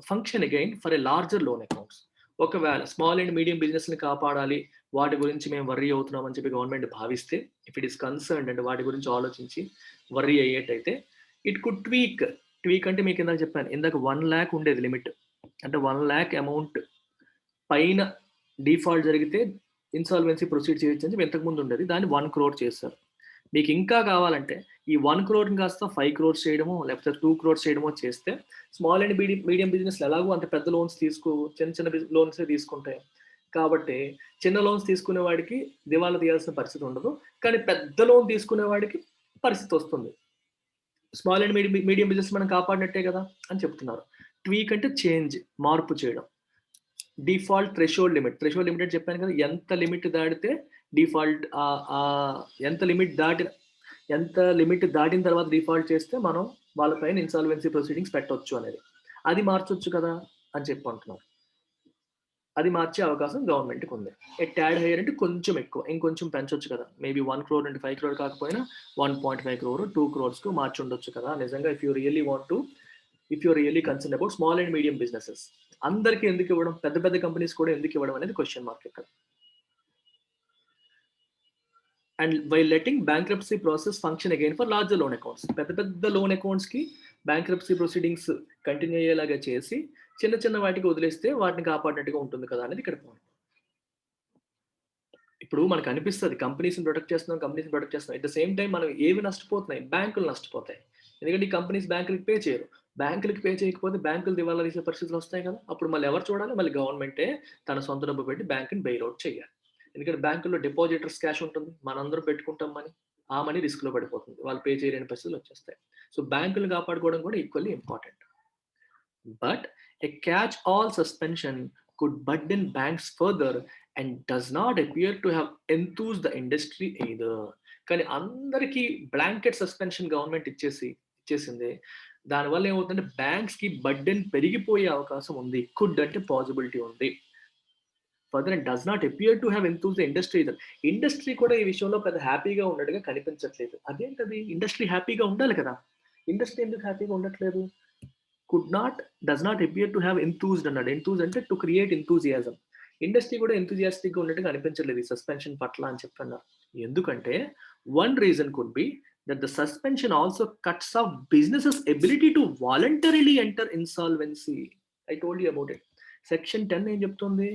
function again for a larger loan accounts. ఒకవేళ small and medium బిజినెస్‌ని కాపాడాలి, వాటి గురించి మేము worry అవుతున్నాం అని చెప్పి government భావిస్తే, ఇఫ్ ఇట్ ఈస్ కన్సర్న్డ్ అంటే వాటి గురించి ఆలోచించి వర్రీ అయ్యేటైతే, ఇట్ కుడ్ ట్వీక్. ట్వీక్ అంటే మీకు ఇందాక చెప్పాను. ఇందాక 1,00,000 ఉండేది లిమిట్. అంటే 1,00,000 అమౌంట్ పైన డిఫాల్ట్ జరిగితే ఇన్సాల్వెన్సీ ప్రొసీడ్ చేయొచ్చు అని చెప్పి ఇంతకుముందు ఉండేది. దాన్ని 1 crore చేశారు. మీకు ఇంకా కావాలంటే ఈ 1 crore కాస్త 5 crores చేయడమో, లేకపోతే 2 crores చేయడమో చేస్తే స్మాల్ అండ్ మీడియం బిజినెస్‌లు ఎలాగో అంత పెద్ద లోన్స్ చిన్న చిన్న లోన్సే తీసుకుంటాయి. కాబట్టి చిన్న లోన్స్ తీసుకునే వాడికి దివాలా తీయాల్సిన పరిస్థితి ఉండదు. కానీ పెద్ద లోన్ తీసుకునే వాడికి పరిస్థితి వస్తుంది. స్మాల్ అండ్ మీడియం బిజినెస్ మనం కాపాడినట్టే కదా అని చెప్తున్నారు. ట్వీక్ అంటే చేంజ్, మార్పు చేయడం. Default threshold limit. Threshold limit అని చెప్పాను కదా! ఎంత లిమిట్ దాటితే డిఫాల్ట్ ఎంత లిమిట్ దాటిన తర్వాత డిఫాల్ట్ చేస్తే మనం వాళ్ళపైన ఇన్సాల్వెన్సీ ప్రొసీడింగ్స్ పెట్టొచ్చు అనేది. అది మార్చొచ్చు కదా అని చెప్పి అంటున్నారు. అది మార్చే అవకాశం గవర్నమెంట్‌కి ఉంది. tad హైయర్ అంటే కొంచెం ఎక్కువ. ఇంకొంచెం పెంచొచ్చు కదా! మేబీ 1 crore అంటే 5 crore కాకపోయినా 1.5 crore, 2 crores మార్చుండొచ్చు కదా! నిజంగా if you really concerned about small and medium businesses. అందరికి ఎందుకు ఇవ్వడం? పెద్ద పెద్ద కంపెనీస్ కూడా ఎందుకు ఇవ్వడం అనేది క్వెషన్ మార్క్ ఇక్కడ. And while letting bankruptcy process function again for larger loan accounts. పెద్ద పెద్ద లోన్ అకౌంట్స్‌కి బ్యాంక్రప్సీ ప్రొసీడింగ్స్ కంటిన్యూ అయ్యేలాగా చేసి చిన్న చిన్న వాటికి వదిలేస్తే వాటిని కాపాడినట్టుగా ఉంటుంది కదా అనేది ఇక్కడ పాయింట్. ఇప్పుడు మనకు అనిపిస్తది కంపెనీస్‌ని ప్రొటెక్ట్ చేస్తున్నాం. ఎట్ ద సేమ్ టైమ్ మనం ఏవి నష్టపోతున్నాయి? బ్యాంకులు నష్టపోతాయి. ఎందుకంటే ఈ కంపెనీస్ బ్యాంకులకి పే చేయరు. బ్యాంకులకి పే చేయకపోతే బ్యాంకులు దివాలా తీసే పరిస్థితులు వస్తాయి కదా! అప్పుడు మళ్ళీ ఎవరు చూడాలి? మళ్ళీ గవర్నమెంటే తన సొంత డబ్బు పెట్టి బ్యాంక్‌ని బెయిల్ ఔట్ చేయాలి. ఎందుకంటే బ్యాంకుల్లో డిపాజిటర్స్ క్యాష్ ఉంటుంది. మనందరం పెట్టుకుంటాం మనీ. ఆ మనీ రిస్క్‌లో పడిపోతుంది. వాళ్ళు పే చేయలేని పరిస్థితులు వచ్చేస్తాయి. సో బ్యాంకులు కాపాడుకోవడం కూడా equally important. But a catch-all suspension could burden banks further and does not appear to have enthused the industry either. కానీ అందరికీ బ్లాంకెట్ సస్పెన్షన్ గవర్నమెంట్ ఇచ్చేసింది. దానివల్ల ఏమవుతుందంటే బ్యాంక్స్‌కి బర్డెన్ పెరిగిపోయే అవకాశం ఉంది. కుడ్ అంటే పాసిబిలిటీ ఉంది. Further and does not appear to have enthused the industry either. Industry కూడా ఈ విషయంలో పెద్ద హ్యాపీగా ఉన్నట్టుగా కనిపించట్లేదు. అదేంటది? ఇండస్ట్రీ హ్యాపీగా ఉండాలి కదా! ఇండస్ట్రీ ఎందుకు హ్యాపీగా ఉండట్లేదు? Does not appear to have enthused అన్నాడు. ఎంథూజ్ అంటే టు క్రియేట్ ఎంథూజియాజం. ఇండస్ట్రీ కూడా ఎంథూజియాస్టిక్‌గా ఉన్నట్టుగా అనిపించట్లేదు ఈ సస్పెన్షన్ పట్ల అని చెప్పన్నారు. ఎందుకంటే one reason could be that the suspension also cuts off businesses ability to voluntarily enter insolvency. I told you about it. Section 10 ఏం చెప్తుంది?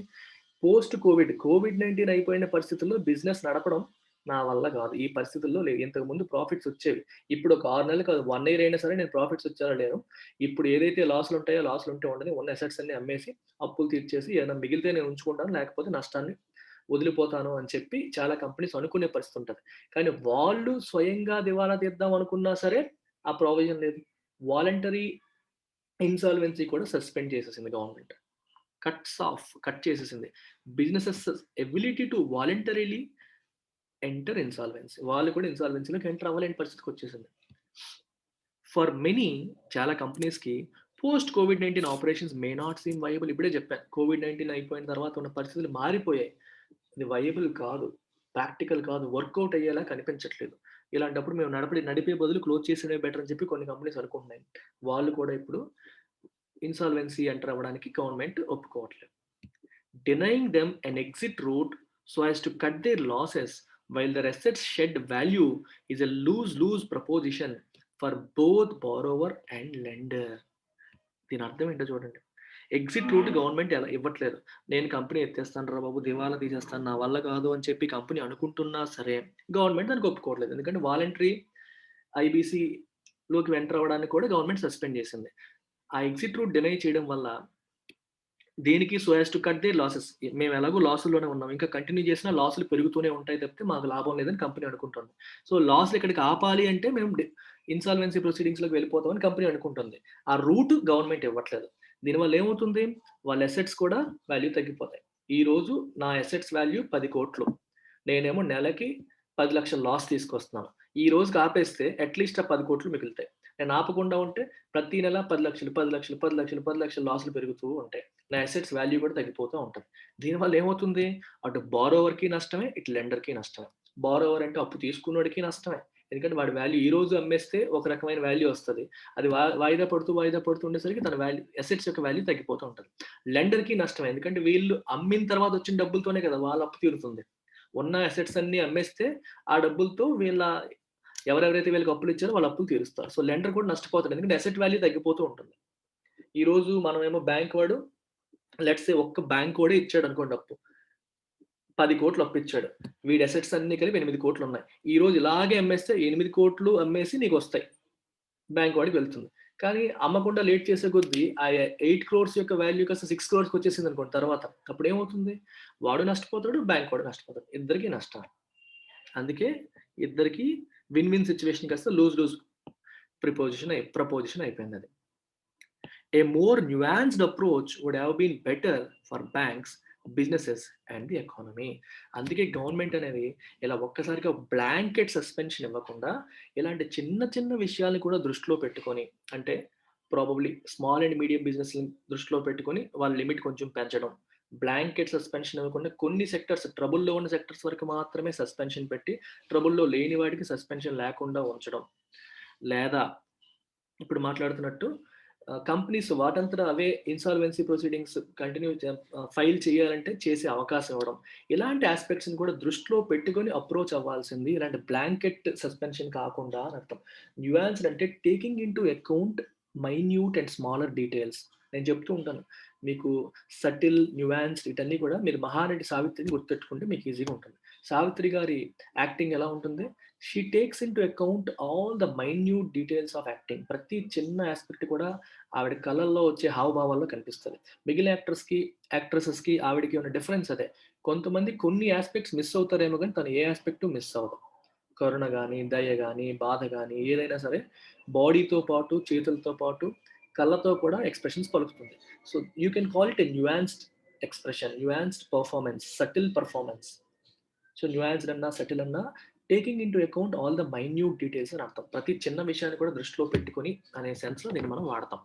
కోవిడ్-19 అయిపోయిన పరిస్థితుల్లో బిజినెస్ నడపడం నా వల్ల కాదు. ఈ పరిస్థితుల్లో లేదు. ఇంతకుముందు ప్రాఫిట్స్ వచ్చేవి. ఇప్పుడు ఒక 6 నెలలు కాదు, 1 ఇయర్ అయినా సరే నేను ప్రాఫిట్స్ వచ్చానో లేదో, ఇప్పుడు ఏదైతే లాస్‌లు ఉంటాయో లాస్‌లు ఉంటే ఉండని, ఉన్న అసెట్స్ అన్ని అమ్మేసి అప్పులు తీర్చేసి ఏమైనా మిగిలితే నేను ఉంచుకుంటాను. లేకపోతే నష్టాన్ని వదిలిపోతాను అని చెప్పి చాలా కంపెనీస్ అనుకునే పరిస్థితి ఉంటది. కానీ వాళ్ళు స్వయంగా దివాలా తీద్దాం అనుకున్నా సరే ఆ ప్రొవిజన్ లేదు. వాలంటరీ ఇన్సాల్వెన్సీ కూడా సస్పెండ్ చేసేసింది గవర్నమెంట్. కట్ చేసేసింది. Businesses ability to voluntarily enter insolvency. వాళ్ళు కూడా ఇన్సాల్వెన్సీలోకి ఎంటర్ అవ్వలేని పరిస్థితికొచ్చేసింది. ఫర్ మెనీ చాలా కంపెనీస్‌కి post COVID operations may not seem viable. ఇప్పుడే చెప్పాను. కోవిడ్-19 అయిపోయిన తర్వాత ఉన్న పరిస్థితులు మారిపోయాయి. ఇది వయబుల్ కాదు. ప్రాక్టికల్ కాదు. వర్కౌట్ అయ్యేలా కనిపించట్లేదు. ఇలాంటప్పుడు మేము నడిపే బదులు క్లోజ్ చేసేయడమే బెటర్ అని చెప్పి కొన్ని కంపెనీస్ అనుకుంటున్నాయి. వాళ్ళు కూడా ఇప్పుడు ఇన్సాల్వెన్సీ ఎంటర్ అవ్వడానికి గవర్నమెంట్ ఒప్పుకోవట్లేదు. Denying them an exit route so as to cut their losses while their assets shed value is a lose-lose proposition for both borrower and lender. దీని అర్థం ఏంటో చూడండి. ఎగ్జిట్ రూట్ గవర్నమెంట్ ఎలా ఇవ్వట్లేదు. నేను company ఎత్తేస్తాను రా బాబు, దివాలా తీసేస్తాను, నా వల్ల కాదు అని చెప్పి కంపెనీ అనుకుంటున్నా సరే గవర్నమెంట్ దానికి ఒప్పుకోవట్లేదు. ఎందుకంటే వాలంటరీ ఐబీసీలోకి ఎంటర్ అవ్వడానికి కూడా గవర్నమెంట్ సస్పెండ్ చేసింది. ఆ ఎగ్జిట్ రూట్ డినై చేయడం వల్ల దేనికి so as to cut their losses. మేము ఎలాగో లాసుల్లోనే ఉన్నాం. ఇంకా కంటిన్యూ చేసినా లాసులు పెరుగుతూనే ఉంటాయి తప్పితే మాకు లాభం లేదని కంపెనీ అనుకుంటుంది. సో లాస్‌లు ఇక్కడికి ఆపాలి అంటే మేము ఇన్సాల్వెన్సీ ప్రొసీడింగ్స్‌లోకి వెళ్ళిపోతామని కంపెనీ అనుకుంటుంది. ఆ రూట్ గవర్నమెంట్ ఇవ్వట్లేదు. దీనివల్ల ఏమవుతుంది? వాళ్ళ అసెట్స్ కూడా వాల్యూ తగ్గిపోతాయి. ఈరోజు నా అసెట్స్ వాల్యూ 10,00,00,000. నేనేమో నెలకి 10,00,000 లాస్ తీసుకొస్తున్నాను. ఈ రోజుకి ఆపేస్తే అట్‌లీస్ట్ ఆ 10,00,00,000 మిగులుతాయి. నేను ఆపకుండా ఉంటే ప్రతి నెల 10,00,000, 10,00,000, 10,00,000, 10,00,000 లాసులు పెరుగుతూ ఉంటాయి. నా అసెట్స్ వాల్యూ కూడా తగ్గిపోతూ ఉంటది. దీనివల్ల ఏమవుతుంది? అటు బారోవర్‌కి నష్టమే, ఇటు లెండర్‌కి నష్టమే. బారోవర్ అంటే అప్పు తీసుకున్నోడికి నష్టమే. ఎందుకంటే వాడి వాల్యూ ఈ రోజు అమ్మేస్తే ఒక రకమైన వాల్యూ వస్తది. అది వాయిదా పడుతూ ఉండేసరికి తన వాల్యూ అసెట్స్ యొక్క వాల్యూ తగ్గిపోతూ ఉంటది. లెండర్‌కి నష్టమే. ఎందుకంటే వీళ్ళు అమ్మిన తర్వాత వచ్చిన డబ్బులతోనే కదా వాళ్ళ అప్పు తీరుతుంది. ఉన్న అసెట్స్ అన్నీ అమ్మేస్తే ఆ డబ్బులతో ఎవరెవరైతే వీళ్ళకి అప్పులు ఇచ్చారో వాళ్ళ అప్పులు తీరుస్తారు. సో లెండర్ కూడా నష్టపోతాడు. ఎందుకంటే అసెట్ వాల్యూ తగ్గిపోతూ ఉంటుంది. ఈరోజు మనమేమో బ్యాంక్ వాడు లెట్స్ సే ఒక్క బ్యాంకోడే ఇచ్చాడనుకోండి అప్పు. 10,00,00,000 అప్పిచ్చాడు. వీడి అసెట్స్ అన్నీ కలిపి 8,00,00,000 ఉన్నాయి. ఈరోజు ఇలాగే అమ్మేస్తే 8,00,00,000 అమ్మేసి నీకొస్తాయి. బ్యాంక్ వాడికి వెళ్తుంది. కానీ అమ్మకుండా లేట్ చేసే కొద్దీ ఆ 8,00,00,000 యొక్క వాల్యూ కాస్త 6,00,00,000కి వచ్చేసిందనుకోండి తర్వాత. అప్పుడేమవుతుంది? వాడు నష్టపోతాడు, బ్యాంక్ వాడు నష్టపోతాడు. ఇద్దరికీ నష్టమే. అందుకే ఇద్దరికీ విన్ విన్ సిట్యుయేషన్ కాస్త లూజ్ లూజ్ ప్రపోజిషన్ అయిపోయిందది. A more nuanced approach would have been better for banks, businesses and the economy. అందుకే గవర్నమెంట్ అనేది ఇలా ఒక్కసారిగా బ్లాంకెట్ సస్పెన్షన్ ఇవ్వకుండా ఇలాంటి చిన్న చిన్న విషయాలను కూడా దృష్టిలో పెట్టుకొని, అంటే ప్రాబబ్లీ స్మాల్ అండ్ మీడియం బిజినెస్‌ని దృష్టిలో పెట్టుకొని వాళ్ళ లిమిట్ కొంచెం పెంచడం. బ్లాంకెట్ సస్పెన్షన్ ఇవ్వకుండా కొన్ని సెక్టార్స్, ట్రబుల్‌లో ఉన్న సెక్టార్స్ వరకు మాత్రమే సస్పెన్షన్ పెట్టి, ట్రబుల్‌లో లేని వాడికి సస్పెన్షన్ లేకుండా ఉంచడం. లేదా ఇప్పుడు మాట్లాడుతున్నట్టు కంపెనీస్ వాటంతట అవే ఇన్సాల్వెన్సీ ప్రొసీడింగ్స్ ఫైల్ చేయాలంటే చేసే అవకాశం ఇవ్వడం. ఇలాంటి యాస్పెక్ట్స్‌ని కూడా దృష్టిలో పెట్టుకొని అప్రోచ్ అవ్వాల్సింది. ఇలాంటి బ్లాంకెట్ సస్పెన్షన్ కాకుండా అని అర్థం. న్యూయాన్స్డ్ అంటే taking into account minute and smaller details. నేను చెప్తూ ఉంటాను. మీకు సటిల్, న్యూయాన్స్డ్ వీటన్నీ కూడా మీరు 'మహానటి సావిత్రిని' గుర్తుపెట్టుకుంటే మీకు ఈజీగా ఉంటుంది. సావిత్రి గారి యాక్టింగ్ ఎలా ఉంటుంది? She takes into account all the minute details of acting. ప్రతి చిన్న యాస్పెక్ట్ కూడా ఆవిడ కళ్ళల్లో వచ్చే హావభావాల్లో కనిపిస్తది. మిగిలిన యాక్ట్రెసెస్‌కి ఆవిడకి ఉన్న డిఫరెన్స్ అదే. కొంతమంది కొన్ని యాస్పెక్ట్స్ మిస్ అవుతారేమో గానీ తను ఏ యాస్పెక్టు మిస్ అవ్వదు. కరుణ గాని, దయ గాని, బాధ గాని ఏదైనా సరే బాడీతో పాటు, చేతులతో పాటు, కళ్ళతో కూడా ఎక్స్‌ప్రెషన్స్ పలుకుతుంది. So, you can call it a nuanced expression, nuanced performance, subtle performance. So, nuanced అన్నా, సటిల్ అన్నా taking into account all the minute details అని అర్థం. ప్రతి చిన్న విషయాన్ని కూడా దృష్టిలో పెట్టుకొని అనే సెన్స్‌లో దీన్ని మనం వాడతాం.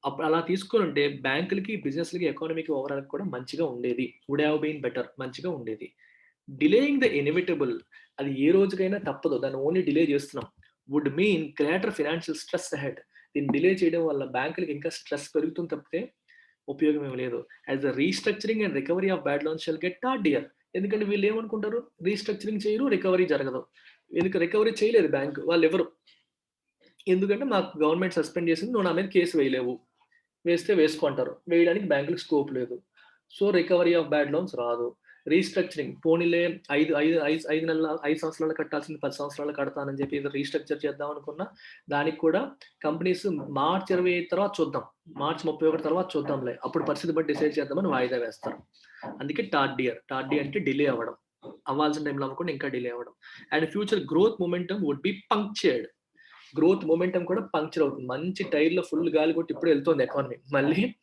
అప్పుడు అలా తీసుకొనుంటే బ్యాంకులకి, బిజినెస్‌లకి, ఎకానమీకి ఓవరాల్‌గా కూడా మంచిగా ఉండేది. వుడ్ హావ్ బీన్ బెటర్, మంచిగా ఉండేది. డిలేయింగ్ ద ఇన్‌ఎవిటబుల్, అది ఏ రోజుకైనా తప్పదు. దాన్ని ఓన్లీ డిలే చేస్తున్నాం. Would mean greater financial stress ahead. దీన్ని డిలే చేయడం వల్ల బ్యాంకులకి ఇంకా స్ట్రెస్ పెరుగుతుంది తప్పితే ఉపయోగం ఏమి లేదు. As the restructuring and recovery of bad loans shall get tardier. ఎందుకంటే వీళ్ళు ఏమనుకుంటారు? రీస్ట్రక్చరింగ్ చేయరు, రికవరీ జరగదు. రికవరీ చేయలేదు బ్యాంక్ వాళ్ళెవరు. ఎందుకంటే మాకు గవర్నమెంట్ సస్పెండ్ చేసింది. నువ్వు నా మీద కేస్ వేయలేవు. వేస్తే వేసుకో అంటారు. వేయడానికి బ్యాంకులకి స్కోప్ లేదు. So, recovery of bad loans రాదు. రీస్ట్రక్చరింగ్ పోనీలే 5 సంవత్సరాలు కట్టాల్సింది 10 సంవత్సరాలు కడతానని చెప్పి ఏదో రీస్ట్రక్చర్ చేద్దాం అనుకున్నా, దానికి కూడా కంపెనీస్ మార్చ్ 25 తర్వాత చూద్దాం. మార్చ్ 31 తర్వాత చూద్దాంలే. అప్పుడు పరిస్థితి బట్టి డిసైడ్ చేద్దామని వాయిదా వేస్తారు. అందుకే టార్డియర్ అంటే డిలే అవ్వడం. అవ్వాల్సిన టైంలో అవ్వకుండా ఇంకా డిలే అవ్వడం. And future growth momentum would be punctured. Growth momentum కూడా పంక్చర్ అవుతుంది. మంచి టైర్‌లో ఫుల్ గాలి కొట్టి ఇప్పుడే ఎళ్తోంది ఎకానమీ. మళ్ళీ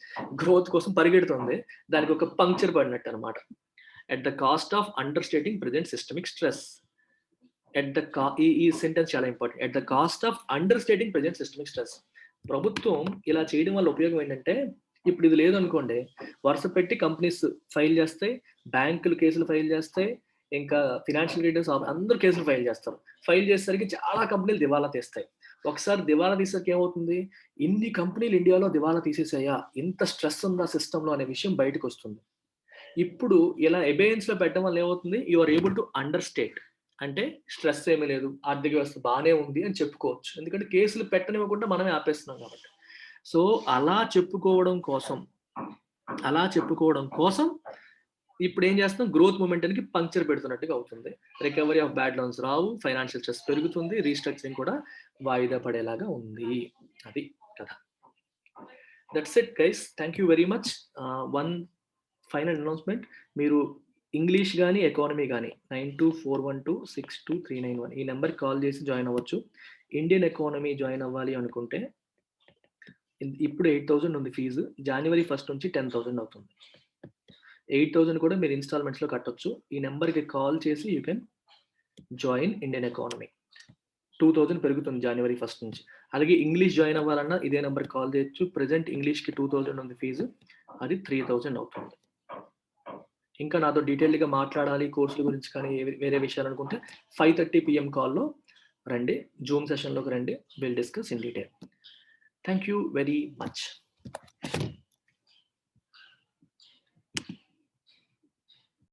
గ్రోత్ కోసం పరిగెడుతోంది. దానికి ఒక పంక్చర్ పడినట్టనమాట. At the cost of understating present systemic stress. ఈ సెంటెన్స్ చాలా important. At the cost of understating present systemic stress. ప్రభుత్వం ఇలా చేయడం వల్ల ఉపయోగం ఏంటంటే, ఇప్పుడు ఇది లేదనుకోండి, వరుస పెట్టి కంపెనీస్ ఫైల్ చేస్తాయి, బ్యాంకులు కేసులు ఫైల్ చేస్తాయి, ఇంకా ఫినాన్షియల్ రీడర్స్ అందరూ కేసులు ఫైల్ చేస్తారు. ఫైల్ చేసేసరికి చాలా కంపెనీలు దివాలా తీస్తాయి. ఒకసారి దివాలా తీసాక ఏమవుతుంది? ఇన్ని కంపెనీలు ఇండియాలో దివాలా తీసేసాయా? ఇంత స్ట్రెస్ ఉందా సిస్టమ్‌లో అనే విషయం బయటకొస్తుంది. ఇప్పుడు ఇలా అబెయన్స్‌లో పెట్టడం వల్ల ఏమవుతుంది? You are able to understate. అంటే స్ట్రెస్ ఏమీ లేదు. ఆర్థిక వ్యవస్థ బానే ఉంది అని చెప్పుకోవచ్చు. ఎందుకంటే కేసులు పెట్టనివ్వకుండా మనమే ఆపేస్తున్నాం కాబట్టి. సో, అలా చెప్పుకోవడం కోసం ఇప్పుడేం చేస్తున్నాం? గ్రోత్ మొమెంటమ్‌కి పంక్చర్ పెడుతున్నట్టుగా అవుతుంది. Recovery of bad loans Rao. Financial stress పెరుగుతుంది. రీస్ట్రక్చరింగ్ కూడా వాయిదా పడేలాగా ఉంది. అది కథ. That's it guys. Thank you very much. One final announcement. మీరు ఇంగ్లీష్ గాని, ఎకానమీ గాని 9241262391 ఈ నంబర్‌కి కాల్ చేసి జాయిన్ అవ్వచ్చు. ఇండియన్ ఎకానమీ జాయిన్ అవ్వాలి అనుకుంటే ఇప్పుడు 8,000 ఉంది ఫీజు. జనవరి 1 నుంచి 10,000 అవుతుంది. 8,000 కూడా మీరు ఇన్‌స్టాల్‌మెంట్స్‌లో కట్టొచ్చు. ఈ నంబర్‌కి కాల్ చేసి you can join Indian economy. 2,000 పెరుగుతుంది జనవరి 1 నుంచి. అలాగే ఇంగ్లీష్ జాయిన్ అవ్వాలన్నా ఇదే నంబర్‌కి కాల్ చేయొచ్చు. ప్రెజెంట్ ఇంగ్లీష్‌కి 2,000 ఉంది ఫీజు. అది 3,000 అవుతుంది. ఇంకా నాతో డీటెయిల్డ్‌గా మాట్లాడాలి కోర్సుల గురించి కానీ వేరే విషయాలు అనుకుంటే 5:30 PM కాల్‌లో రండి. జూమ్ సెషన్‌లోకి రండి. Will discuss in detail. Thank you very much.